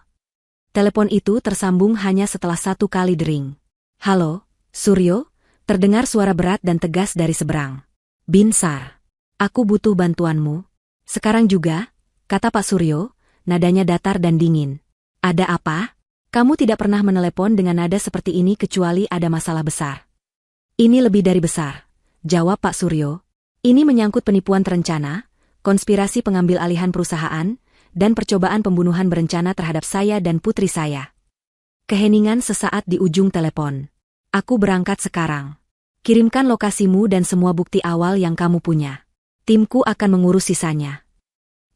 Telepon itu tersambung hanya setelah 1 kali dering. "Halo, Suryo," terdengar suara berat dan tegas dari seberang. "Binsar, aku butuh bantuanmu. Sekarang juga," kata Pak Suryo, nadanya datar dan dingin. "Ada apa? Kamu tidak pernah menelepon dengan nada seperti ini kecuali ada masalah besar." "Ini lebih dari besar," jawab Pak Suryo. "Ini menyangkut penipuan terencana, konspirasi pengambil alihan perusahaan, dan percobaan pembunuhan berencana terhadap saya dan putri saya." Keheningan sesaat di ujung telepon. "Aku berangkat sekarang. Kirimkan lokasimu dan semua bukti awal yang kamu punya. Timku akan mengurus sisanya."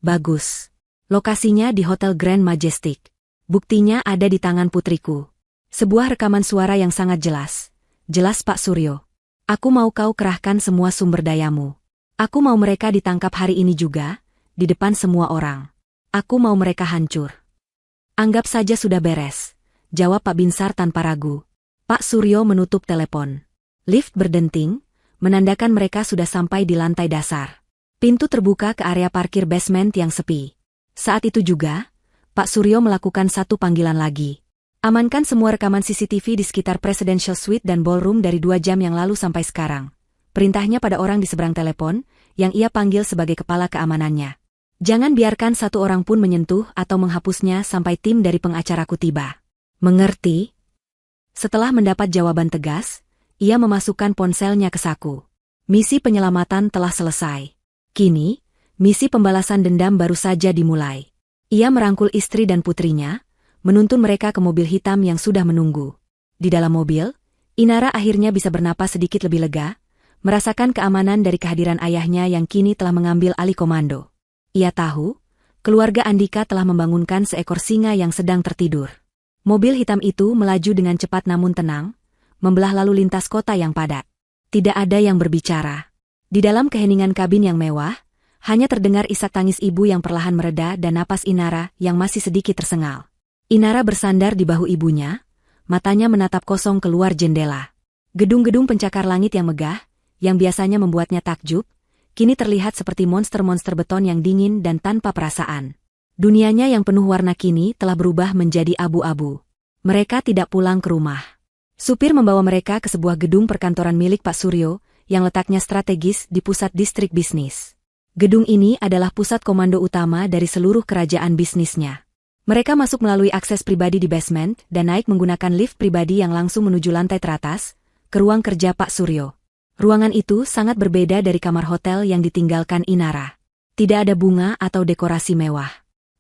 "Bagus. Lokasinya di Hotel Grand Majestic. Buktinya ada di tangan putriku." Sebuah rekaman suara yang sangat jelas. "Jelas Pak Suryo. Aku mau kau kerahkan semua sumber dayamu. Aku mau mereka ditangkap hari ini juga, di depan semua orang. Aku mau mereka hancur." "Anggap saja sudah beres," jawab Pak Binsar tanpa ragu. Pak Suryo menutup telepon. Lift berdenting, menandakan mereka sudah sampai di lantai dasar. Pintu terbuka ke area parkir basement yang sepi. Saat itu juga, Pak Suryo melakukan satu panggilan lagi. "Amankan semua rekaman CCTV di sekitar Presidential Suite dan Ballroom dari 2 jam yang lalu sampai sekarang." Perintahnya pada orang di seberang telepon, yang ia panggil sebagai kepala keamanannya. "Jangan biarkan satu orang pun menyentuh atau menghapusnya sampai tim dari pengacaraku tiba." "Mengerti?" Setelah mendapat jawaban tegas, ia memasukkan ponselnya ke saku. Misi penyelamatan telah selesai. Kini, misi pembalasan dendam baru saja dimulai. Ia merangkul istri dan putrinya, menuntun mereka ke mobil hitam yang sudah menunggu. Di dalam mobil, Inara akhirnya bisa bernapas sedikit lebih lega, merasakan keamanan dari kehadiran ayahnya yang kini telah mengambil alih komando. Ia tahu, keluarga Andika telah membangunkan seekor singa yang sedang tertidur. Mobil hitam itu melaju dengan cepat namun tenang, membelah lalu lintas kota yang padat. Tidak ada yang berbicara. Di dalam keheningan kabin yang mewah, hanya terdengar isak tangis ibu yang perlahan mereda dan napas Inara yang masih sedikit tersengal. Inara bersandar di bahu ibunya, matanya menatap kosong keluar jendela. Gedung-gedung pencakar langit yang megah, yang biasanya membuatnya takjub, kini terlihat seperti monster-monster beton yang dingin dan tanpa perasaan. Dunianya yang penuh warna kini telah berubah menjadi abu-abu. Mereka tidak pulang ke rumah. Supir membawa mereka ke sebuah gedung perkantoran milik Pak Suryo, yang letaknya strategis di pusat distrik bisnis. Gedung ini adalah pusat komando utama dari seluruh kerajaan bisnisnya. Mereka masuk melalui akses pribadi di basement dan naik menggunakan lift pribadi yang langsung menuju lantai teratas, ke ruang kerja Pak Suryo. Ruangan itu sangat berbeda dari kamar hotel yang ditinggalkan Inara. Tidak ada bunga atau dekorasi mewah.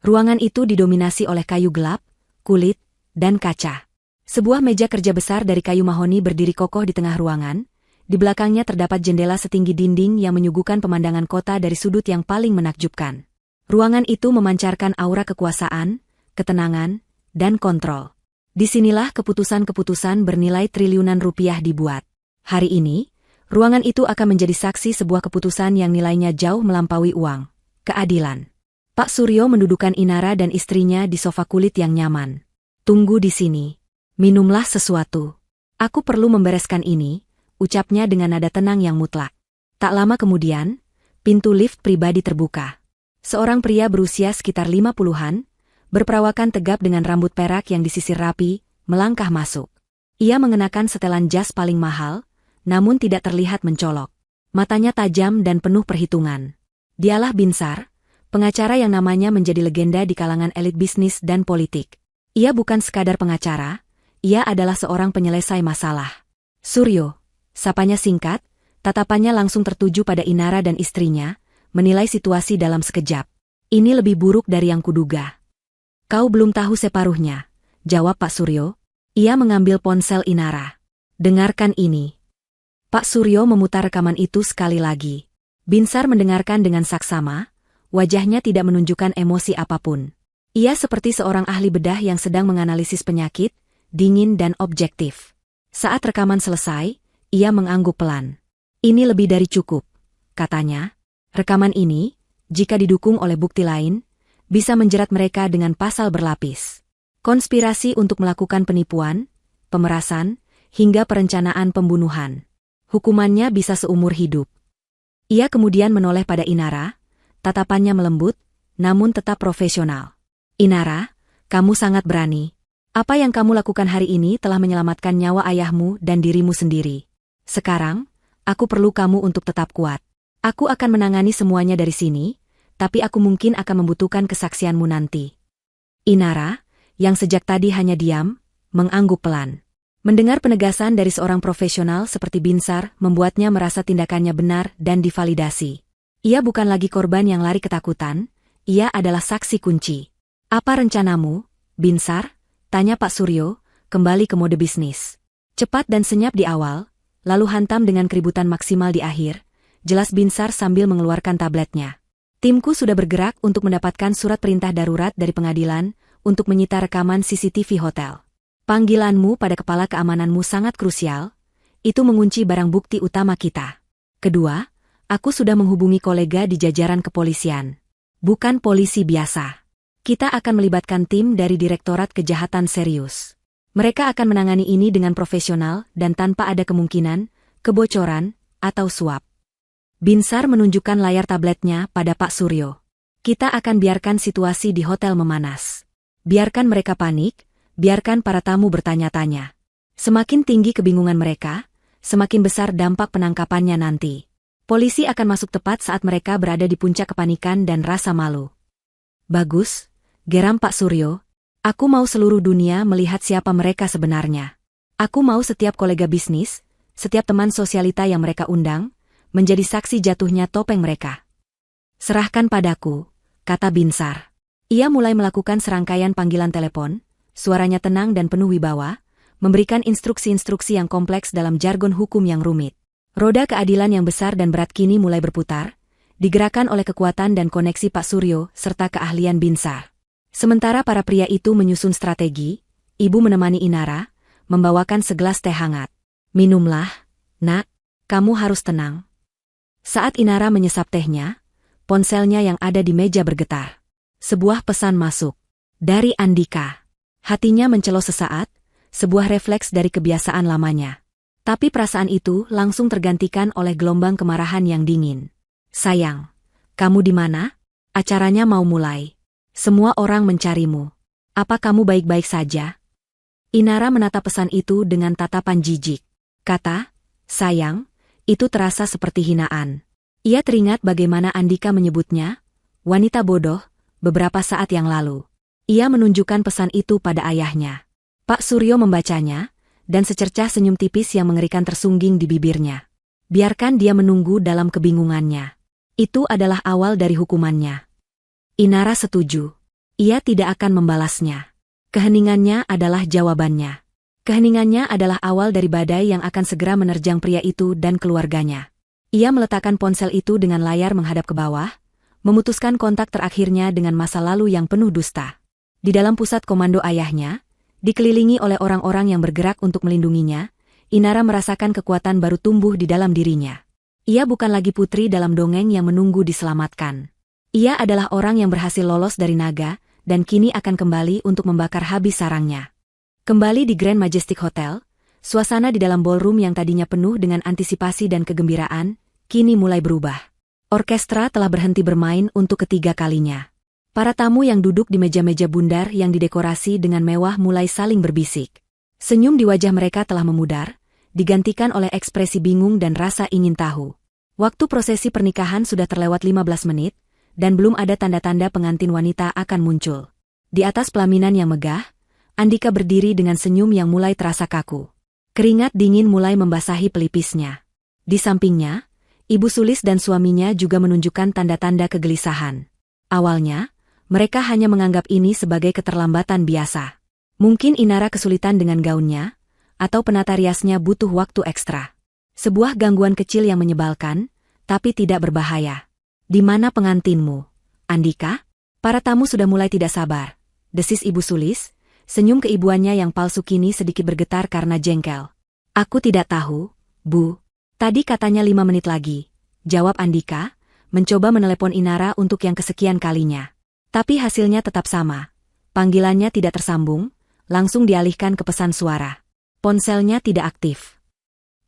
Ruangan itu didominasi oleh kayu gelap, kulit, dan kaca. Sebuah meja kerja besar dari kayu mahoni berdiri kokoh di tengah ruangan. Di belakangnya terdapat jendela setinggi dinding yang menyuguhkan pemandangan kota dari sudut yang paling menakjubkan. Ruangan itu memancarkan aura kekuasaan, ketenangan, dan kontrol. Disinilah keputusan-keputusan bernilai triliunan rupiah dibuat. Hari ini, ruangan itu akan menjadi saksi sebuah keputusan yang nilainya jauh melampaui uang, keadilan. Pak Suryo mendudukan Inara dan istrinya di sofa kulit yang nyaman. Tunggu di sini. Minumlah sesuatu. Aku perlu membereskan ini, ucapnya dengan nada tenang yang mutlak. Tak lama kemudian, pintu lift pribadi terbuka. Seorang pria berusia sekitar 50-an, berperawakan tegap dengan rambut perak yang disisir rapi, melangkah masuk. Ia mengenakan setelan jas paling mahal, namun tidak terlihat mencolok. Matanya tajam dan penuh perhitungan. Dialah Binsar, pengacara yang namanya menjadi legenda di kalangan elit bisnis dan politik. Ia bukan sekadar pengacara, ia adalah seorang penyelesai masalah. Suryo, sapanya singkat, tatapannya langsung tertuju pada Inara dan istrinya, menilai situasi dalam sekejap. Ini lebih buruk dari yang kuduga. Kau belum tahu separuhnya, jawab Pak Suryo. Ia mengambil ponsel Inara. Dengarkan ini. Pak Suryo memutar rekaman itu sekali lagi. Binsar mendengarkan dengan saksama, wajahnya tidak menunjukkan emosi apapun. Ia seperti seorang ahli bedah yang sedang menganalisis penyakit, dingin dan objektif. Saat rekaman selesai, ia mengangguk pelan. Ini lebih dari cukup, katanya. Rekaman ini, jika didukung oleh bukti lain, bisa menjerat mereka dengan pasal berlapis. Konspirasi untuk melakukan penipuan, pemerasan, hingga perencanaan pembunuhan. Hukumannya bisa seumur hidup. Ia kemudian menoleh pada Inara, tatapannya melembut, namun tetap profesional. Inara, kamu sangat berani. Apa yang kamu lakukan hari ini telah menyelamatkan nyawa ayahmu dan dirimu sendiri. Sekarang, aku perlu kamu untuk tetap kuat. Aku akan menangani semuanya dari sini, tapi aku mungkin akan membutuhkan kesaksianmu nanti. Inara, yang sejak tadi hanya diam, mengangguk pelan. Mendengar penegasan dari seorang profesional seperti Binsar membuatnya merasa tindakannya benar dan divalidasi. Ia bukan lagi korban yang lari ketakutan, ia adalah saksi kunci. Apa rencanamu, Binsar? Tanya Pak Suryo, kembali ke mode bisnis. Cepat dan senyap di awal, lalu hantam dengan keributan maksimal di akhir, jelas Binsar sambil mengeluarkan tabletnya. Timku sudah bergerak untuk mendapatkan surat perintah darurat dari pengadilan untuk menyita rekaman CCTV hotel. Panggilanmu pada kepala keamananmu sangat krusial, itu mengunci barang bukti utama kita. Kedua, aku sudah menghubungi kolega di jajaran kepolisian. Bukan polisi biasa. Kita akan melibatkan tim dari Direktorat Kejahatan Serius. Mereka akan menangani ini dengan profesional dan tanpa ada kemungkinan, kebocoran, atau suap. Binsar menunjukkan layar tabletnya pada Pak Suryo. Kita akan biarkan situasi di hotel memanas. Biarkan mereka panik, biarkan para tamu bertanya-tanya. Semakin tinggi kebingungan mereka, semakin besar dampak penangkapannya nanti. Polisi akan masuk tepat saat mereka berada di puncak kepanikan dan rasa malu. Bagus. Geram Pak Suryo, aku mau seluruh dunia melihat siapa mereka sebenarnya. Aku mau setiap kolega bisnis, setiap teman sosialita yang mereka undang, menjadi saksi jatuhnya topeng mereka. Serahkan padaku, kata Binsar. Ia mulai melakukan serangkaian panggilan telepon, suaranya tenang dan penuh wibawa, memberikan instruksi-instruksi yang kompleks dalam jargon hukum yang rumit. Roda keadilan yang besar dan berat kini mulai berputar, digerakkan oleh kekuatan dan koneksi Pak Suryo serta keahlian Binsar. Sementara para pria itu menyusun strategi, ibu menemani Inara, membawakan segelas teh hangat. Minumlah, nak, kamu harus tenang. Saat Inara menyesap tehnya, ponselnya yang ada di meja bergetar. Sebuah pesan masuk. Dari Andika. Hatinya mencelos sesaat, sebuah refleks dari kebiasaan lamanya. Tapi perasaan itu langsung tergantikan oleh gelombang kemarahan yang dingin. Sayang, kamu di mana? Acaranya mau mulai. Semua orang mencarimu. Apa kamu baik-baik saja? Inara menatap pesan itu dengan tatapan jijik. Kata, sayang, itu terasa seperti hinaan. Ia teringat bagaimana Andika menyebutnya, wanita bodoh, beberapa saat yang lalu. Ia menunjukkan pesan itu pada ayahnya. Pak Suryo membacanya, dan secercah senyum tipis yang mengerikan tersungging di bibirnya. Biarkan dia menunggu dalam kebingungannya. Itu adalah awal dari hukumannya. Inara setuju. Ia tidak akan membalasnya. Keheningannya adalah jawabannya. Keheningannya adalah awal dari badai yang akan segera menerjang pria itu dan keluarganya. Ia meletakkan ponsel itu dengan layar menghadap ke bawah, memutuskan kontak terakhirnya dengan masa lalu yang penuh dusta. Di dalam pusat komando ayahnya, dikelilingi oleh orang-orang yang bergerak untuk melindunginya, Inara merasakan kekuatan baru tumbuh di dalam dirinya. Ia bukan lagi putri dalam dongeng yang menunggu diselamatkan. Ia adalah orang yang berhasil lolos dari naga, dan kini akan kembali untuk membakar habis sarangnya. Kembali di Grand Majestic Hotel, suasana di dalam ballroom yang tadinya penuh dengan antisipasi dan kegembiraan, kini mulai berubah. Orkestra telah berhenti bermain untuk ketiga kalinya. Para tamu yang duduk di meja-meja bundar yang didekorasi dengan mewah mulai saling berbisik. Senyum di wajah mereka telah memudar, digantikan oleh ekspresi bingung dan rasa ingin tahu. Waktu prosesi pernikahan sudah terlewat 15 menit, dan belum ada tanda-tanda pengantin wanita akan muncul. Di atas pelaminan yang megah, Andika berdiri dengan senyum yang mulai terasa kaku. Keringat dingin mulai membasahi pelipisnya. Di sampingnya, Ibu Sulis dan suaminya juga menunjukkan tanda-tanda kegelisahan. Awalnya, mereka hanya menganggap ini sebagai keterlambatan biasa. Mungkin Inara kesulitan dengan gaunnya, atau penata riasnya butuh waktu ekstra. Sebuah gangguan kecil yang menyebalkan, tapi tidak berbahaya. Di mana pengantinmu, Andika? Para tamu sudah mulai tidak sabar. Desis Ibu Sulis, senyum keibuannya yang palsu kini sedikit bergetar karena jengkel. Aku tidak tahu, Bu. Tadi katanya 5 menit lagi, jawab Andika, mencoba menelepon Inara untuk yang kesekian kalinya. Tapi hasilnya tetap sama. Panggilannya tidak tersambung, langsung dialihkan ke pesan suara. Ponselnya tidak aktif.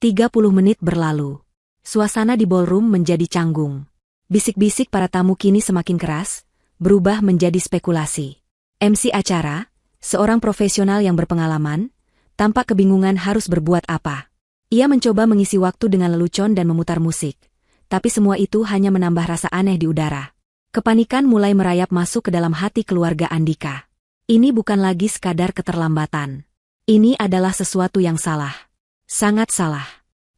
30 menit berlalu. Suasana di ballroom menjadi canggung. Bisik-bisik para tamu kini semakin keras, berubah menjadi spekulasi. MC acara, seorang profesional yang berpengalaman, tampak kebingungan harus berbuat apa. Ia mencoba mengisi waktu dengan lelucon dan memutar musik. Tapi semua itu hanya menambah rasa aneh di udara. Kepanikan mulai merayap masuk ke dalam hati keluarga Andika. Ini bukan lagi sekadar keterlambatan. Ini adalah sesuatu yang salah. Sangat salah.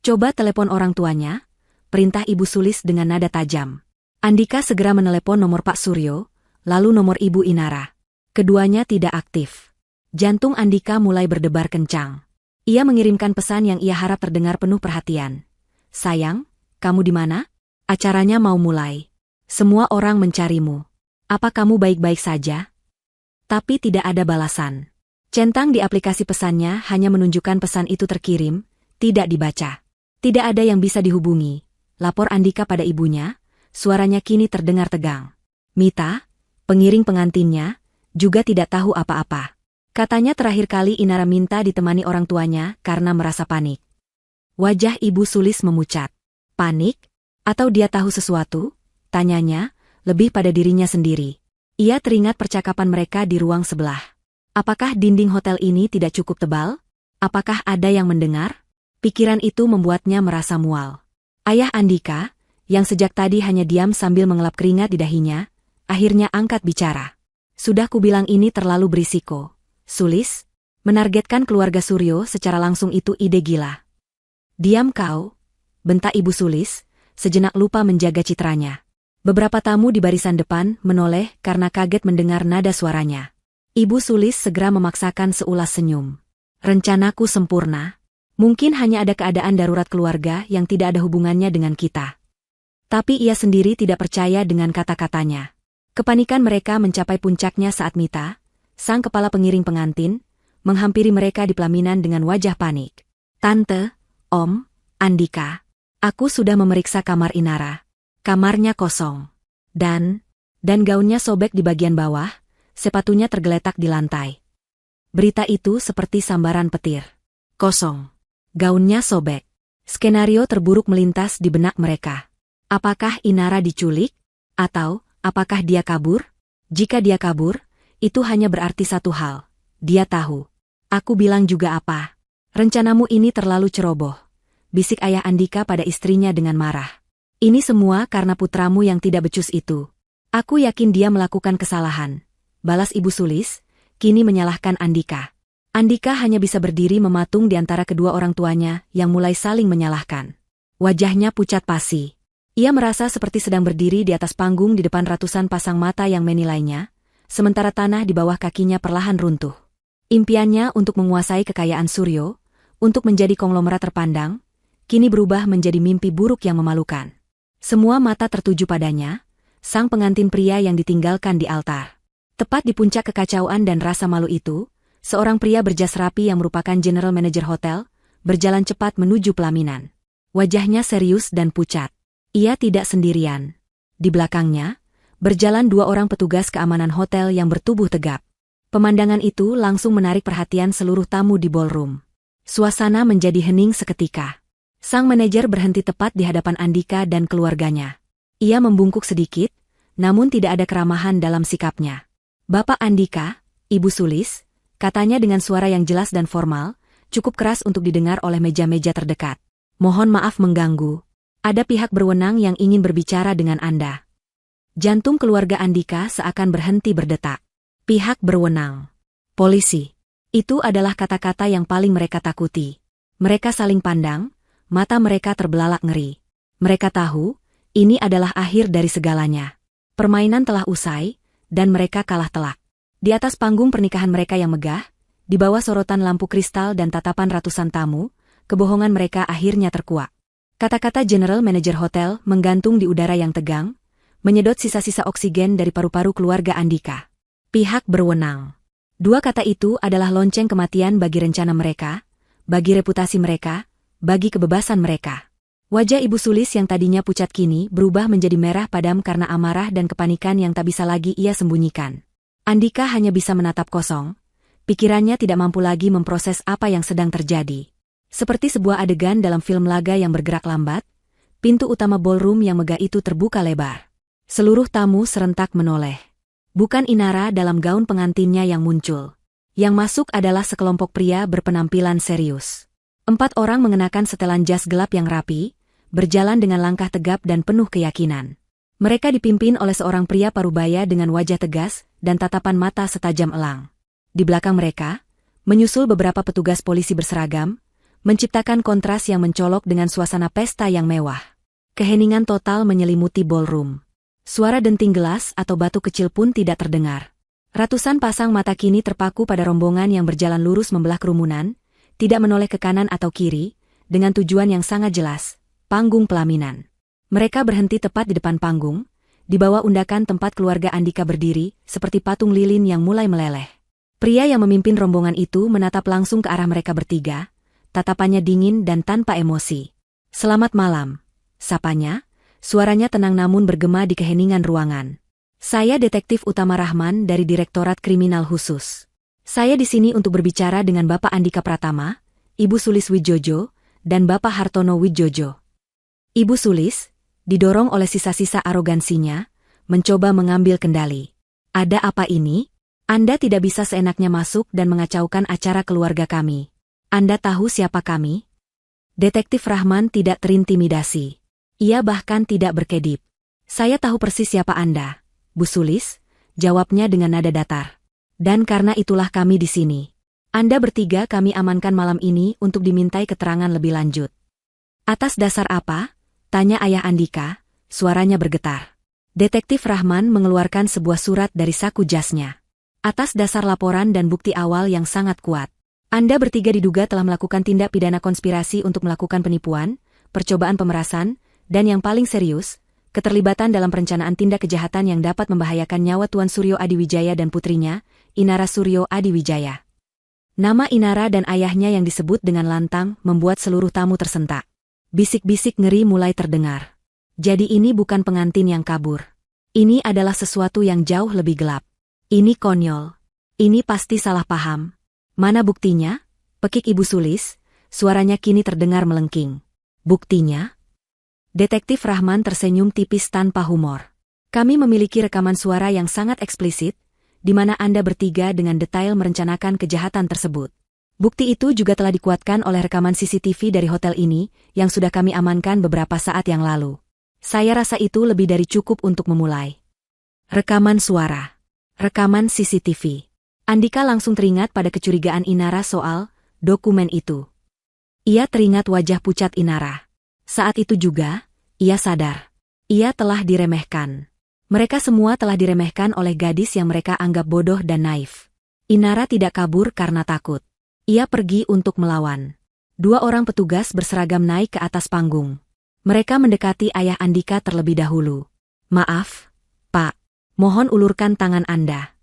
Coba telepon orang tuanya, perintah Ibu Sulis dengan nada tajam. Andika segera menelepon nomor Pak Suryo, lalu nomor Ibu Inara. Keduanya tidak aktif. Jantung Andika mulai berdebar kencang. Ia mengirimkan pesan yang ia harap terdengar penuh perhatian. Sayang, kamu di mana? Acaranya mau mulai. Semua orang mencarimu. Apa kamu baik-baik saja? Tapi tidak ada balasan. Centang di aplikasi pesannya hanya menunjukkan pesan itu terkirim, tidak dibaca. Tidak ada yang bisa dihubungi. Lapor Andika pada ibunya, suaranya kini terdengar tegang. Mita, pengiring pengantinnya, juga tidak tahu apa-apa. Katanya terakhir kali Inara minta ditemani orang tuanya karena merasa panik. Wajah Ibu Sulis memucat. Panik? Atau dia tahu sesuatu? Tanyanya, lebih pada dirinya sendiri. Ia teringat percakapan mereka di ruang sebelah. Apakah dinding hotel ini tidak cukup tebal? Apakah ada yang mendengar? Pikiran itu membuatnya merasa mual. Ayah Andika, yang sejak tadi hanya diam sambil mengelap keringat di dahinya, akhirnya angkat bicara. Sudah kubilang ini terlalu berisiko. Sulis, Menargetkan keluarga Suryo secara langsung itu ide gila. Diam kau, bentak Ibu Sulis, sejenak lupa menjaga citranya. Beberapa tamu di barisan depan menoleh karena kaget mendengar nada suaranya. Ibu Sulis segera memaksakan seulas senyum. Rencanaku sempurna. Mungkin hanya ada keadaan darurat keluarga yang tidak ada hubungannya dengan kita. Tapi ia sendiri tidak percaya dengan kata-katanya. Kepanikan mereka mencapai puncaknya saat Mita, sang kepala pengiring pengantin, menghampiri mereka di pelaminan dengan wajah panik. Tante, Om, Andika, aku sudah memeriksa kamar Inara. Kamarnya kosong. Dan gaunnya sobek di bagian bawah, sepatunya tergeletak di lantai. Berita itu seperti sambaran petir. Kosong. Gaunnya sobek. Skenario terburuk melintas di benak mereka. Apakah Inara diculik? Atau apakah dia kabur? Jika dia kabur, itu hanya berarti satu hal. Dia tahu. Aku bilang juga apa? Rencanamu ini terlalu ceroboh. Bisik ayah Andika pada istrinya dengan marah. Ini semua karena putramu yang tidak becus itu. Aku yakin dia melakukan kesalahan. Balas Ibu Sulis, kini menyalahkan Andika. Andika hanya bisa berdiri mematung di antara kedua orang tuanya yang mulai saling menyalahkan. Wajahnya pucat pasi. Ia merasa seperti sedang berdiri di atas panggung di depan ratusan pasang mata yang menilainya, sementara tanah di bawah kakinya perlahan runtuh. Impiannya untuk menguasai kekayaan Suryo, untuk menjadi konglomerat terpandang, kini berubah menjadi mimpi buruk yang memalukan. Semua mata tertuju padanya, sang pengantin pria yang ditinggalkan di altar. Tepat di puncak kekacauan dan rasa malu itu, seorang pria berjas rapi yang merupakan general manager hotel, berjalan cepat menuju pelaminan. Wajahnya serius dan pucat. Ia tidak sendirian. Di belakangnya, berjalan dua orang petugas keamanan hotel yang bertubuh tegap. Pemandangan itu langsung menarik perhatian seluruh tamu di ballroom. Suasana menjadi hening seketika. Sang manajer berhenti tepat di hadapan Andika dan keluarganya. Ia membungkuk sedikit, namun tidak ada keramahan dalam sikapnya. Bapak Andika, Ibu Sulis, katanya dengan suara yang jelas dan formal, cukup keras untuk didengar oleh meja-meja terdekat. Mohon maaf mengganggu. Ada pihak berwenang yang ingin berbicara dengan Anda. Jantung keluarga Andika seakan berhenti berdetak. Pihak berwenang. Polisi. Itu adalah kata-kata yang paling mereka takuti. Mereka saling pandang, mata mereka terbelalak ngeri. Mereka tahu, ini adalah akhir dari segalanya. Permainan telah usai, dan mereka kalah telak. Di atas panggung pernikahan mereka yang megah, di bawah sorotan lampu kristal dan tatapan ratusan tamu, kebohongan mereka akhirnya terkuak. Kata-kata General Manager Hotel menggantung di udara yang tegang, menyedot sisa-sisa oksigen dari paru-paru keluarga Andika. Pihak berwenang. Dua kata itu adalah lonceng kematian bagi rencana mereka, bagi reputasi mereka, bagi kebebasan mereka. Wajah Ibu Sulis yang tadinya pucat kini berubah menjadi merah padam karena amarah dan kepanikan yang tak bisa lagi ia sembunyikan. Andika hanya bisa menatap kosong, pikirannya tidak mampu lagi memproses apa yang sedang terjadi. Seperti sebuah adegan dalam film laga yang bergerak lambat, pintu utama ballroom yang megah itu terbuka lebar. Seluruh tamu serentak menoleh. Bukan Inara dalam gaun pengantinnya yang muncul. Yang masuk adalah sekelompok pria berpenampilan serius. 4 orang mengenakan setelan jas gelap yang rapi, berjalan dengan langkah tegap dan penuh keyakinan. Mereka dipimpin oleh seorang pria parubaya dengan wajah tegas dan tatapan mata setajam elang. Di belakang mereka, menyusul beberapa petugas polisi berseragam, menciptakan kontras yang mencolok dengan suasana pesta yang mewah. Keheningan total menyelimuti ballroom. Suara denting gelas atau batu kecil pun tidak terdengar. Ratusan pasang mata kini terpaku pada rombongan yang berjalan lurus membelah kerumunan, tidak menoleh ke kanan atau kiri, dengan tujuan yang sangat jelas, panggung pelaminan. Mereka berhenti tepat di depan panggung, di bawah undakan tempat keluarga Andika berdiri, seperti patung lilin yang mulai meleleh. Pria yang memimpin rombongan itu menatap langsung ke arah mereka bertiga, tatapannya dingin dan tanpa emosi. Selamat malam, sapanya, suaranya tenang namun bergema di keheningan ruangan. Saya Detektif Utama Rahman dari Direktorat Kriminal Khusus. Saya di sini untuk berbicara dengan Bapak Andika Pratama, Ibu Sulis Wijojo, dan Bapak Hartono Wijojo. Ibu Sulis, didorong oleh sisa-sisa arogansinya, mencoba mengambil kendali. Ada apa ini? Anda tidak bisa seenaknya masuk dan mengacaukan acara keluarga kami. Anda tahu siapa kami? Detektif Rahman tidak terintimidasi. Ia bahkan tidak berkedip. Saya tahu persis siapa Anda, Bu Sulis, jawabnya dengan nada datar. Dan karena itulah kami di sini. Anda bertiga kami amankan malam ini untuk dimintai keterangan lebih lanjut. Atas dasar apa? Tanya ayah Andika, suaranya bergetar. Detektif Rahman mengeluarkan sebuah surat dari saku jasnya. Atas dasar laporan dan bukti awal yang sangat kuat. Anda bertiga diduga telah melakukan tindak pidana konspirasi untuk melakukan penipuan, percobaan pemerasan, dan yang paling serius, keterlibatan dalam perencanaan tindak kejahatan yang dapat membahayakan nyawa Tuan Suryo Adiwijaya dan putrinya, Inara Suryo Adiwijaya. Nama Inara dan ayahnya yang disebut dengan lantang membuat seluruh tamu tersentak. Bisik-bisik ngeri mulai terdengar. Jadi ini bukan pengantin yang kabur. Ini adalah sesuatu yang jauh lebih gelap. Ini konyol. Ini pasti salah paham. Mana buktinya? Pekik Ibu Sulis, suaranya kini terdengar melengking. Buktinya? Detektif Rahman tersenyum tipis tanpa humor. Kami memiliki rekaman suara yang sangat eksplisit, di mana Anda bertiga dengan detail merencanakan kejahatan tersebut. Bukti itu juga telah dikuatkan oleh rekaman CCTV dari hotel ini, yang sudah kami amankan beberapa saat yang lalu. Saya rasa itu lebih dari cukup untuk memulai. Rekaman suara. Rekaman CCTV. Andika langsung teringat pada kecurigaan Inara soal dokumen itu. Ia teringat wajah pucat Inara. Saat itu juga, ia sadar. Ia telah diremehkan. Mereka semua telah diremehkan oleh gadis yang mereka anggap bodoh dan naif. Inara tidak kabur karena takut. Ia pergi untuk melawan. 2 orang petugas berseragam naik ke atas panggung. Mereka mendekati ayah Andika terlebih dahulu. Maaf, Pak. Mohon ulurkan tangan Anda.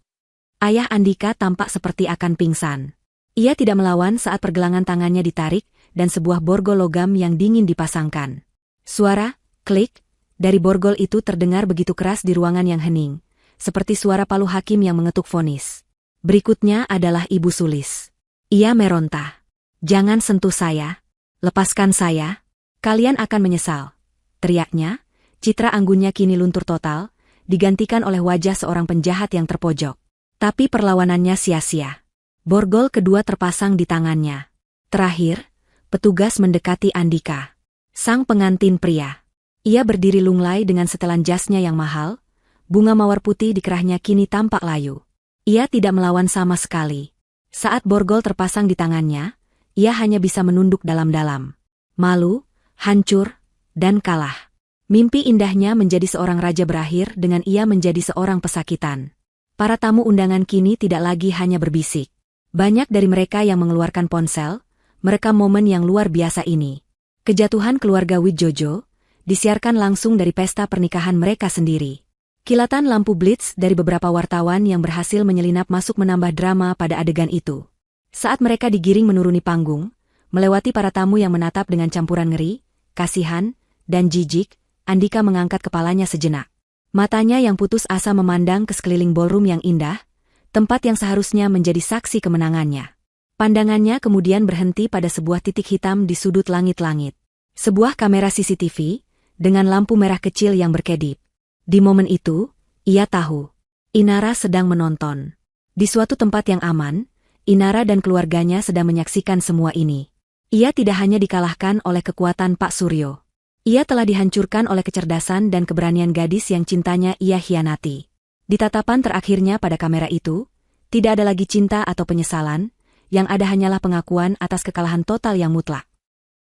Ayah Andika tampak seperti akan pingsan. Ia tidak melawan saat pergelangan tangannya ditarik dan sebuah borgol logam yang dingin dipasangkan. Suara, klik, dari borgol itu terdengar begitu keras di ruangan yang hening, seperti suara palu hakim yang mengetuk vonis. Berikutnya adalah Ibu Sulis. Ia meronta. Jangan sentuh saya. Lepaskan saya. Kalian akan menyesal. Teriaknya, citra anggunnya kini luntur total, digantikan oleh wajah seorang penjahat yang terpojok. Tapi perlawanannya sia-sia. Borgol kedua terpasang di tangannya. Terakhir, petugas mendekati Andika. Sang pengantin pria. Ia berdiri lunglai dengan setelan jasnya yang mahal, bunga mawar putih di kerahnya kini tampak layu. Ia tidak melawan sama sekali. Saat borgol terpasang di tangannya, ia hanya bisa menunduk dalam-dalam. Malu, hancur, dan kalah. Mimpi indahnya menjadi seorang raja berakhir dengan ia menjadi seorang pesakitan. Para tamu undangan kini tidak lagi hanya berbisik. Banyak dari mereka yang mengeluarkan ponsel, merekam momen yang luar biasa ini. Kejatuhan keluarga Widjojo disiarkan langsung dari pesta pernikahan mereka sendiri. Kilatan lampu blitz dari beberapa wartawan yang berhasil menyelinap masuk menambah drama pada adegan itu. Saat mereka digiring menuruni panggung, melewati para tamu yang menatap dengan campuran ngeri, kasihan, dan jijik, Andika mengangkat kepalanya sejenak. Matanya yang putus asa memandang ke sekeliling ballroom yang indah, tempat yang seharusnya menjadi saksi kemenangannya. Pandangannya kemudian berhenti pada sebuah titik hitam di sudut langit-langit. Sebuah kamera CCTV, dengan lampu merah kecil yang berkedip. Di momen itu, ia tahu. Inara sedang menonton. Di suatu tempat yang aman, Inara dan keluarganya sedang menyaksikan semua ini. Ia tidak hanya dikalahkan oleh kekuatan Pak Suryo. Ia telah dihancurkan oleh kecerdasan dan keberanian gadis yang cintanya ia hianati. Di tatapan terakhirnya pada kamera itu, tidak ada lagi cinta atau penyesalan, yang ada hanyalah pengakuan atas kekalahan total yang mutlak.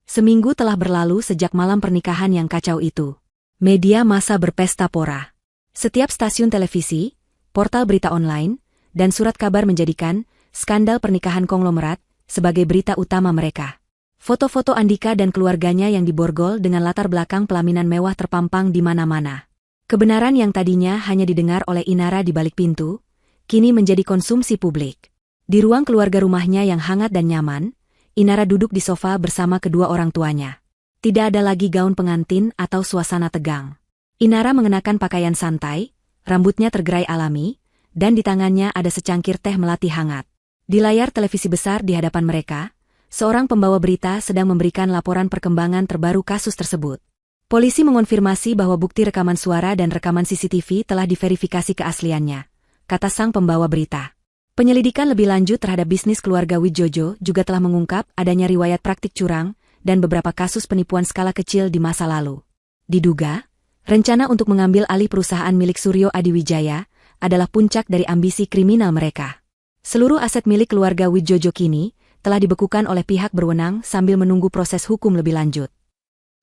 Seminggu telah berlalu sejak malam pernikahan yang kacau itu. Media massa berpesta pora. Setiap stasiun televisi, portal berita online, dan surat kabar menjadikan skandal pernikahan konglomerat sebagai berita utama mereka. Foto-foto Andika dan keluarganya yang diborgol dengan latar belakang pelaminan mewah terpampang di mana-mana. Kebenaran yang tadinya hanya didengar oleh Inara di balik pintu, kini menjadi konsumsi publik. Di ruang keluarga rumahnya yang hangat dan nyaman, Inara duduk di sofa bersama kedua orang tuanya. Tidak ada lagi gaun pengantin atau suasana tegang. Inara mengenakan pakaian santai, rambutnya tergerai alami, dan di tangannya ada secangkir teh melati hangat. Di layar televisi besar di hadapan mereka, seorang pembawa berita sedang memberikan laporan perkembangan terbaru kasus tersebut. Polisi mengonfirmasi bahwa bukti rekaman suara dan rekaman CCTV telah diverifikasi keasliannya, kata sang pembawa berita. Penyelidikan lebih lanjut terhadap bisnis keluarga Widjojo juga telah mengungkap adanya riwayat praktik curang dan beberapa kasus penipuan skala kecil di masa lalu. Diduga, rencana untuk mengambil alih perusahaan milik Suryo Adiwijaya adalah puncak dari ambisi kriminal mereka. Seluruh aset milik keluarga Wijojo kini telah dibekukan oleh pihak berwenang sambil menunggu proses hukum lebih lanjut.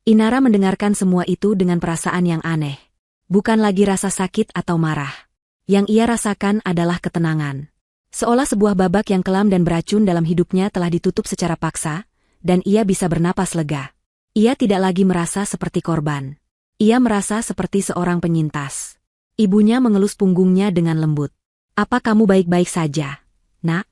Inara mendengarkan semua itu dengan perasaan yang aneh. Bukan lagi rasa sakit atau marah. Yang ia rasakan adalah ketenangan. Seolah sebuah babak yang kelam dan beracun dalam hidupnya telah ditutup secara paksa, dan ia bisa bernapas lega. Ia tidak lagi merasa seperti korban. Ia merasa seperti seorang penyintas. Ibunya mengelus punggungnya dengan lembut. "Apa kamu baik-baik saja, Nak?"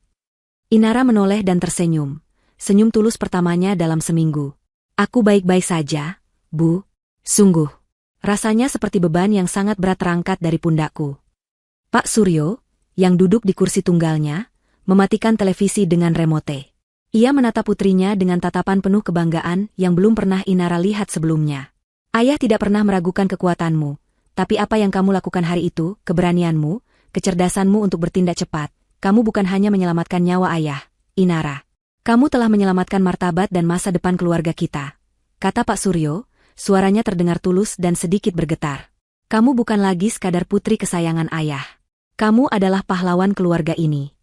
Inara menoleh dan tersenyum. Senyum tulus pertamanya dalam seminggu. "Aku baik-baik saja, Bu. Sungguh. Rasanya seperti beban yang sangat berat terangkat dari pundakku." Pak Suryo, yang duduk di kursi tunggalnya, mematikan televisi dengan remote. Ia menatap putrinya dengan tatapan penuh kebanggaan yang belum pernah Inara lihat sebelumnya. "Ayah tidak pernah meragukan kekuatanmu, tapi apa yang kamu lakukan hari itu, keberanianmu, kecerdasanmu untuk bertindak cepat, kamu bukan hanya menyelamatkan nyawa ayah, Inara. Kamu telah menyelamatkan martabat dan masa depan keluarga kita," kata Pak Suryo, suaranya terdengar tulus dan sedikit bergetar. "Kamu bukan lagi sekadar putri kesayangan ayah. Kamu adalah pahlawan keluarga ini."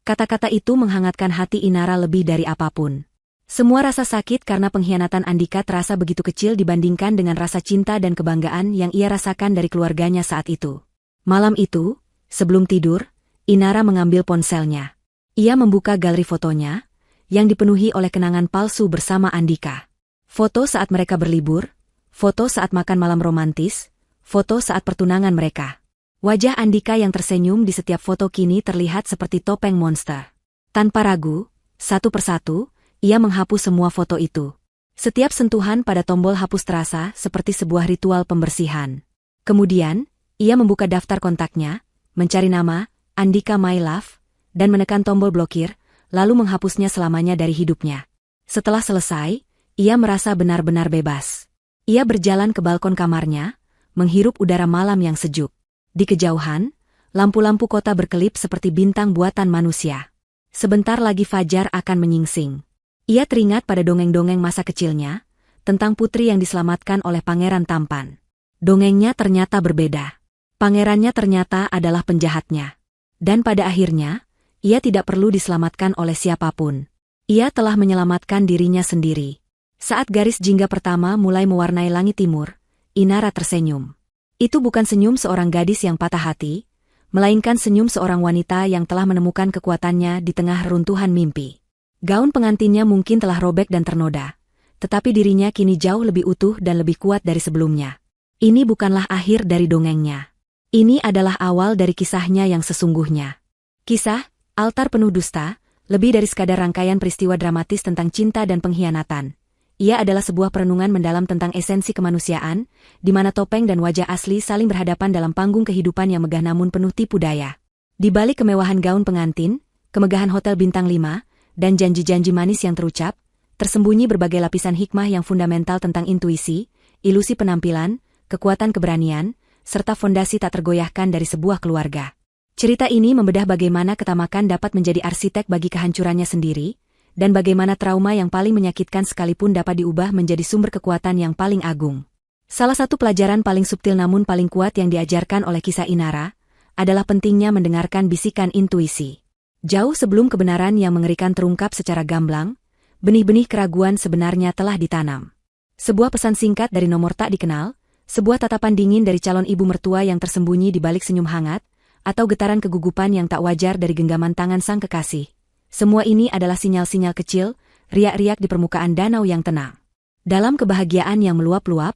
Kata-kata itu menghangatkan hati Inara lebih dari apapun. Semua rasa sakit karena pengkhianatan Andika terasa begitu kecil dibandingkan dengan rasa cinta dan kebanggaan yang ia rasakan dari keluarganya saat itu. Malam itu, sebelum tidur, Inara mengambil ponselnya. Ia membuka galeri fotonya, yang dipenuhi oleh kenangan palsu bersama Andika. Foto saat mereka berlibur, foto saat makan malam romantis, foto saat pertunangan mereka. Wajah Andika yang tersenyum di setiap foto kini terlihat seperti topeng monster. Tanpa ragu, satu persatu, ia menghapus semua foto itu. Setiap sentuhan pada tombol hapus terasa seperti sebuah ritual pembersihan. Kemudian, ia membuka daftar kontaknya, mencari nama, Andika My Love, dan menekan tombol blokir, lalu menghapusnya selamanya dari hidupnya. Setelah selesai, ia merasa benar-benar bebas. Ia berjalan ke balkon kamarnya, menghirup udara malam yang sejuk. Di kejauhan, lampu-lampu kota berkelip seperti bintang buatan manusia. Sebentar lagi fajar akan menyingsing. Ia teringat pada dongeng-dongeng masa kecilnya, tentang putri yang diselamatkan oleh pangeran tampan. Dongengnya ternyata berbeda. Pangerannya ternyata adalah penjahatnya. Dan pada akhirnya, ia tidak perlu diselamatkan oleh siapapun. Ia telah menyelamatkan dirinya sendiri. Saat garis jingga pertama mulai mewarnai langit timur, Inara tersenyum. Itu bukan senyum seorang gadis yang patah hati, melainkan senyum seorang wanita yang telah menemukan kekuatannya di tengah reruntuhan mimpi. Gaun pengantinnya mungkin telah robek dan ternoda, tetapi dirinya kini jauh lebih utuh dan lebih kuat dari sebelumnya. Ini bukanlah akhir dari dongengnya. Ini adalah awal dari kisahnya yang sesungguhnya. Kisah, Altar Penuh Dusta, lebih dari sekadar rangkaian peristiwa dramatis tentang cinta dan pengkhianatan. Ia adalah sebuah perenungan mendalam tentang esensi kemanusiaan, di mana topeng dan wajah asli saling berhadapan dalam panggung kehidupan yang megah namun penuh tipu daya. Di balik kemewahan gaun pengantin, kemegahan hotel bintang 5, dan janji-janji manis yang terucap, tersembunyi berbagai lapisan hikmah yang fundamental tentang intuisi, ilusi penampilan, kekuatan keberanian, serta fondasi tak tergoyahkan dari sebuah keluarga. Cerita ini membedah bagaimana ketamakan dapat menjadi arsitek bagi kehancurannya sendiri, dan bagaimana trauma yang paling menyakitkan sekalipun dapat diubah menjadi sumber kekuatan yang paling agung. Salah satu pelajaran paling subtil namun paling kuat yang diajarkan oleh kisah Inara, adalah pentingnya mendengarkan bisikan intuisi. Jauh sebelum kebenaran yang mengerikan terungkap secara gamblang, benih-benih keraguan sebenarnya telah ditanam. Sebuah pesan singkat dari nomor tak dikenal, sebuah tatapan dingin dari calon ibu mertua yang tersembunyi di balik senyum hangat, atau getaran kegugupan yang tak wajar dari genggaman tangan sang kekasih. Semua ini adalah sinyal-sinyal kecil, riak-riak di permukaan danau yang tenang. Dalam kebahagiaan yang meluap-luap,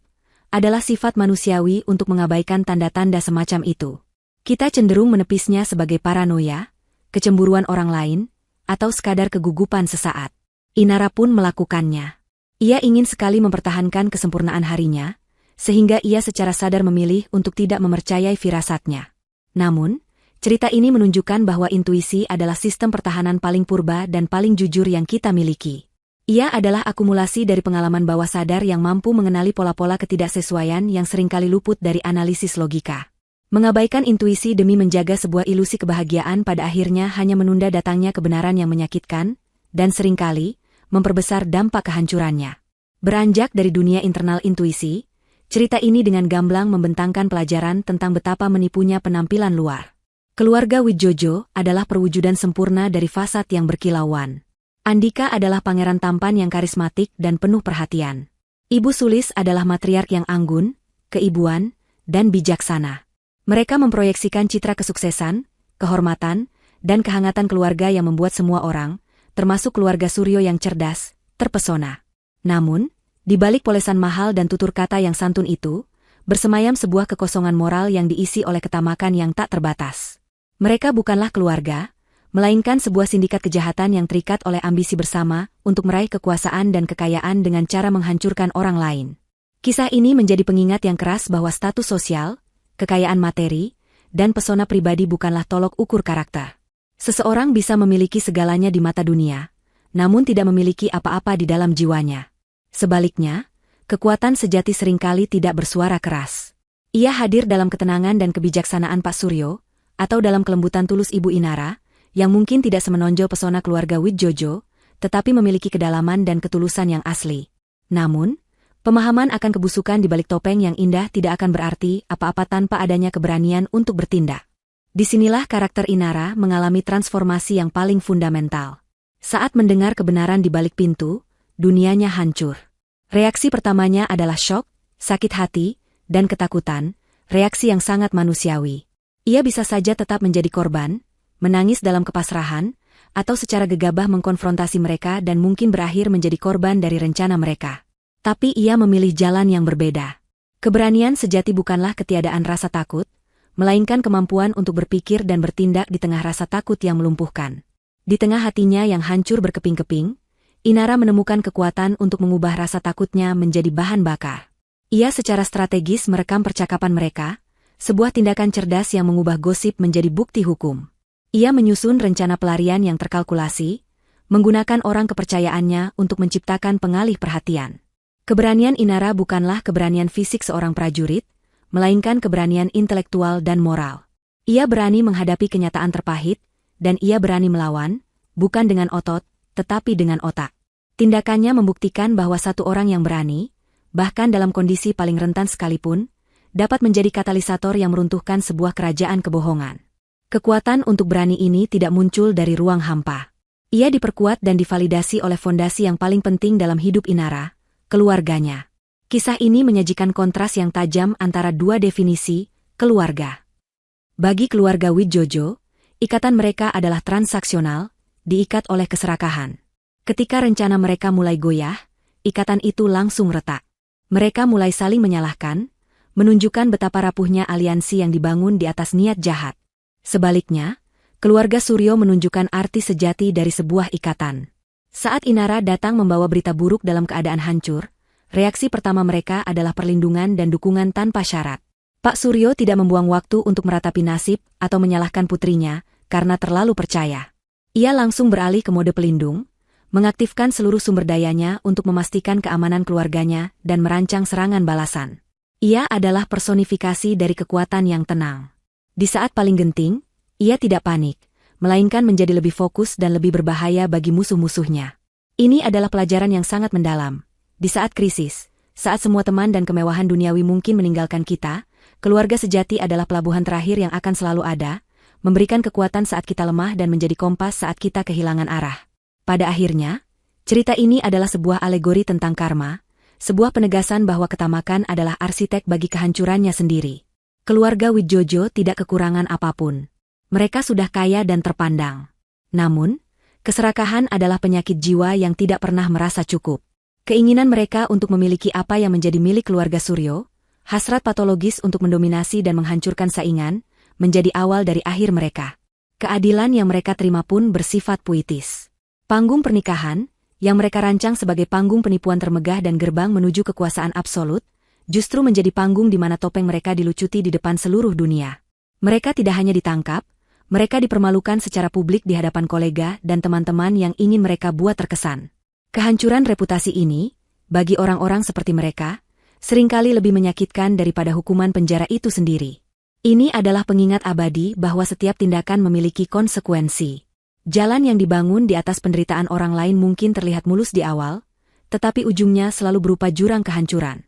adalah sifat manusiawi untuk mengabaikan tanda-tanda semacam itu. Kita cenderung menepisnya sebagai paranoia, kecemburuan orang lain, atau sekadar kegugupan sesaat. Inara pun melakukannya. Ia ingin sekali mempertahankan kesempurnaan harinya, sehingga ia secara sadar memilih untuk tidak mempercayai firasatnya. Namun, cerita ini menunjukkan bahwa intuisi adalah sistem pertahanan paling purba dan paling jujur yang kita miliki. Ia adalah akumulasi dari pengalaman bawah sadar yang mampu mengenali pola-pola ketidaksesuaian yang seringkali luput dari analisis logika. Mengabaikan intuisi demi menjaga sebuah ilusi kebahagiaan pada akhirnya hanya menunda datangnya kebenaran yang menyakitkan, dan seringkali memperbesar dampak kehancurannya. Beranjak dari dunia internal intuisi, cerita ini dengan gamblang membentangkan pelajaran tentang betapa menipunya penampilan luar. Keluarga Widjojo adalah perwujudan sempurna dari fasad yang berkilauan. Andika adalah pangeran tampan yang karismatik dan penuh perhatian. Ibu Sulis adalah matriark yang anggun, keibuan, dan bijaksana. Mereka memproyeksikan citra kesuksesan, kehormatan, dan kehangatan keluarga yang membuat semua orang, termasuk keluarga Suryo yang cerdas, terpesona. Namun, di balik polesan mahal dan tutur kata yang santun itu, bersemayam sebuah kekosongan moral yang diisi oleh ketamakan yang tak terbatas. Mereka bukanlah keluarga, melainkan sebuah sindikat kejahatan yang terikat oleh ambisi bersama untuk meraih kekuasaan dan kekayaan dengan cara menghancurkan orang lain. Kisah ini menjadi pengingat yang keras bahwa status sosial, kekayaan materi, dan pesona pribadi bukanlah tolok ukur karakter. Seseorang bisa memiliki segalanya di mata dunia, namun tidak memiliki apa-apa di dalam jiwanya. Sebaliknya, kekuatan sejati seringkali tidak bersuara keras. Ia hadir dalam ketenangan dan kebijaksanaan Pak Suryo, atau dalam kelembutan tulus Ibu Inara, yang mungkin tidak semenonjol pesona keluarga Widjojo, tetapi memiliki kedalaman dan ketulusan yang asli. Namun, pemahaman akan kebusukan di balik topeng yang indah tidak akan berarti apa-apa tanpa adanya keberanian untuk bertindak. Disinilah karakter Inara mengalami transformasi yang paling fundamental. Saat mendengar kebenaran di balik pintu, dunianya hancur. Reaksi pertamanya adalah syok, sakit hati, dan ketakutan, reaksi yang sangat manusiawi. Ia bisa saja tetap menjadi korban, menangis dalam kepasrahan, atau secara gegabah mengkonfrontasi mereka dan mungkin berakhir menjadi korban dari rencana mereka. Tapi ia memilih jalan yang berbeda. Keberanian sejati bukanlah ketiadaan rasa takut, melainkan kemampuan untuk berpikir dan bertindak di tengah rasa takut yang melumpuhkan. Di tengah hatinya yang hancur berkeping-keping, Inara menemukan kekuatan untuk mengubah rasa takutnya menjadi bahan bakar. Ia secara strategis merekam percakapan mereka, sebuah tindakan cerdas yang mengubah gosip menjadi bukti hukum. Ia menyusun rencana pelarian yang terkalkulasi, menggunakan orang kepercayaannya untuk menciptakan pengalih perhatian. Keberanian Inara bukanlah keberanian fisik seorang prajurit, melainkan keberanian intelektual dan moral. Ia berani menghadapi kenyataan terpahit, dan ia berani melawan, bukan dengan otot, tetapi dengan otak. Tindakannya membuktikan bahwa satu orang yang berani, bahkan dalam kondisi paling rentan sekalipun, dapat menjadi katalisator yang meruntuhkan sebuah kerajaan kebohongan. Kekuatan untuk berani ini tidak muncul dari ruang hampa. Ia diperkuat dan divalidasi oleh fondasi yang paling penting dalam hidup Inara, keluarganya. Kisah ini menyajikan kontras yang tajam antara dua definisi, keluarga. Bagi keluarga Widjojo, ikatan mereka adalah transaksional, diikat oleh keserakahan. Ketika rencana mereka mulai goyah, ikatan itu langsung retak. Mereka mulai saling menyalahkan, menunjukkan betapa rapuhnya aliansi yang dibangun di atas niat jahat. Sebaliknya, keluarga Suryo menunjukkan arti sejati dari sebuah ikatan. Saat Inara datang membawa berita buruk dalam keadaan hancur, reaksi pertama mereka adalah perlindungan dan dukungan tanpa syarat. Pak Suryo tidak membuang waktu untuk meratapi nasib atau menyalahkan putrinya karena terlalu percaya. Ia langsung beralih ke mode pelindung, mengaktifkan seluruh sumber dayanya untuk memastikan keamanan keluarganya dan merancang serangan balasan. Ia adalah personifikasi dari kekuatan yang tenang. Di saat paling genting, ia tidak panik, melainkan menjadi lebih fokus dan lebih berbahaya bagi musuh-musuhnya. Ini adalah pelajaran yang sangat mendalam. Di saat krisis, saat semua teman dan kemewahan duniawi mungkin meninggalkan kita, keluarga sejati adalah pelabuhan terakhir yang akan selalu ada, memberikan kekuatan saat kita lemah dan menjadi kompas saat kita kehilangan arah. Pada akhirnya, cerita ini adalah sebuah alegori tentang karma, sebuah penegasan bahwa ketamakan adalah arsitek bagi kehancurannya sendiri. Keluarga Widjojo tidak kekurangan apapun. Mereka sudah kaya dan terpandang. Namun, keserakahan adalah penyakit jiwa yang tidak pernah merasa cukup. Keinginan mereka untuk memiliki apa yang menjadi milik keluarga Suryo, hasrat patologis untuk mendominasi dan menghancurkan saingan, menjadi awal dari akhir mereka. Keadilan yang mereka terima pun bersifat puitis. Panggung pernikahan, yang mereka rancang sebagai panggung penipuan termegah dan gerbang menuju kekuasaan absolut, justru menjadi panggung di mana topeng mereka dilucuti di depan seluruh dunia. Mereka tidak hanya ditangkap, mereka dipermalukan secara publik di hadapan kolega dan teman-teman yang ingin mereka buat terkesan. Kehancuran reputasi ini, bagi orang-orang seperti mereka, seringkali lebih menyakitkan daripada hukuman penjara itu sendiri. Ini adalah pengingat abadi bahwa setiap tindakan memiliki konsekuensi. Jalan yang dibangun di atas penderitaan orang lain mungkin terlihat mulus di awal, tetapi ujungnya selalu berupa jurang kehancuran.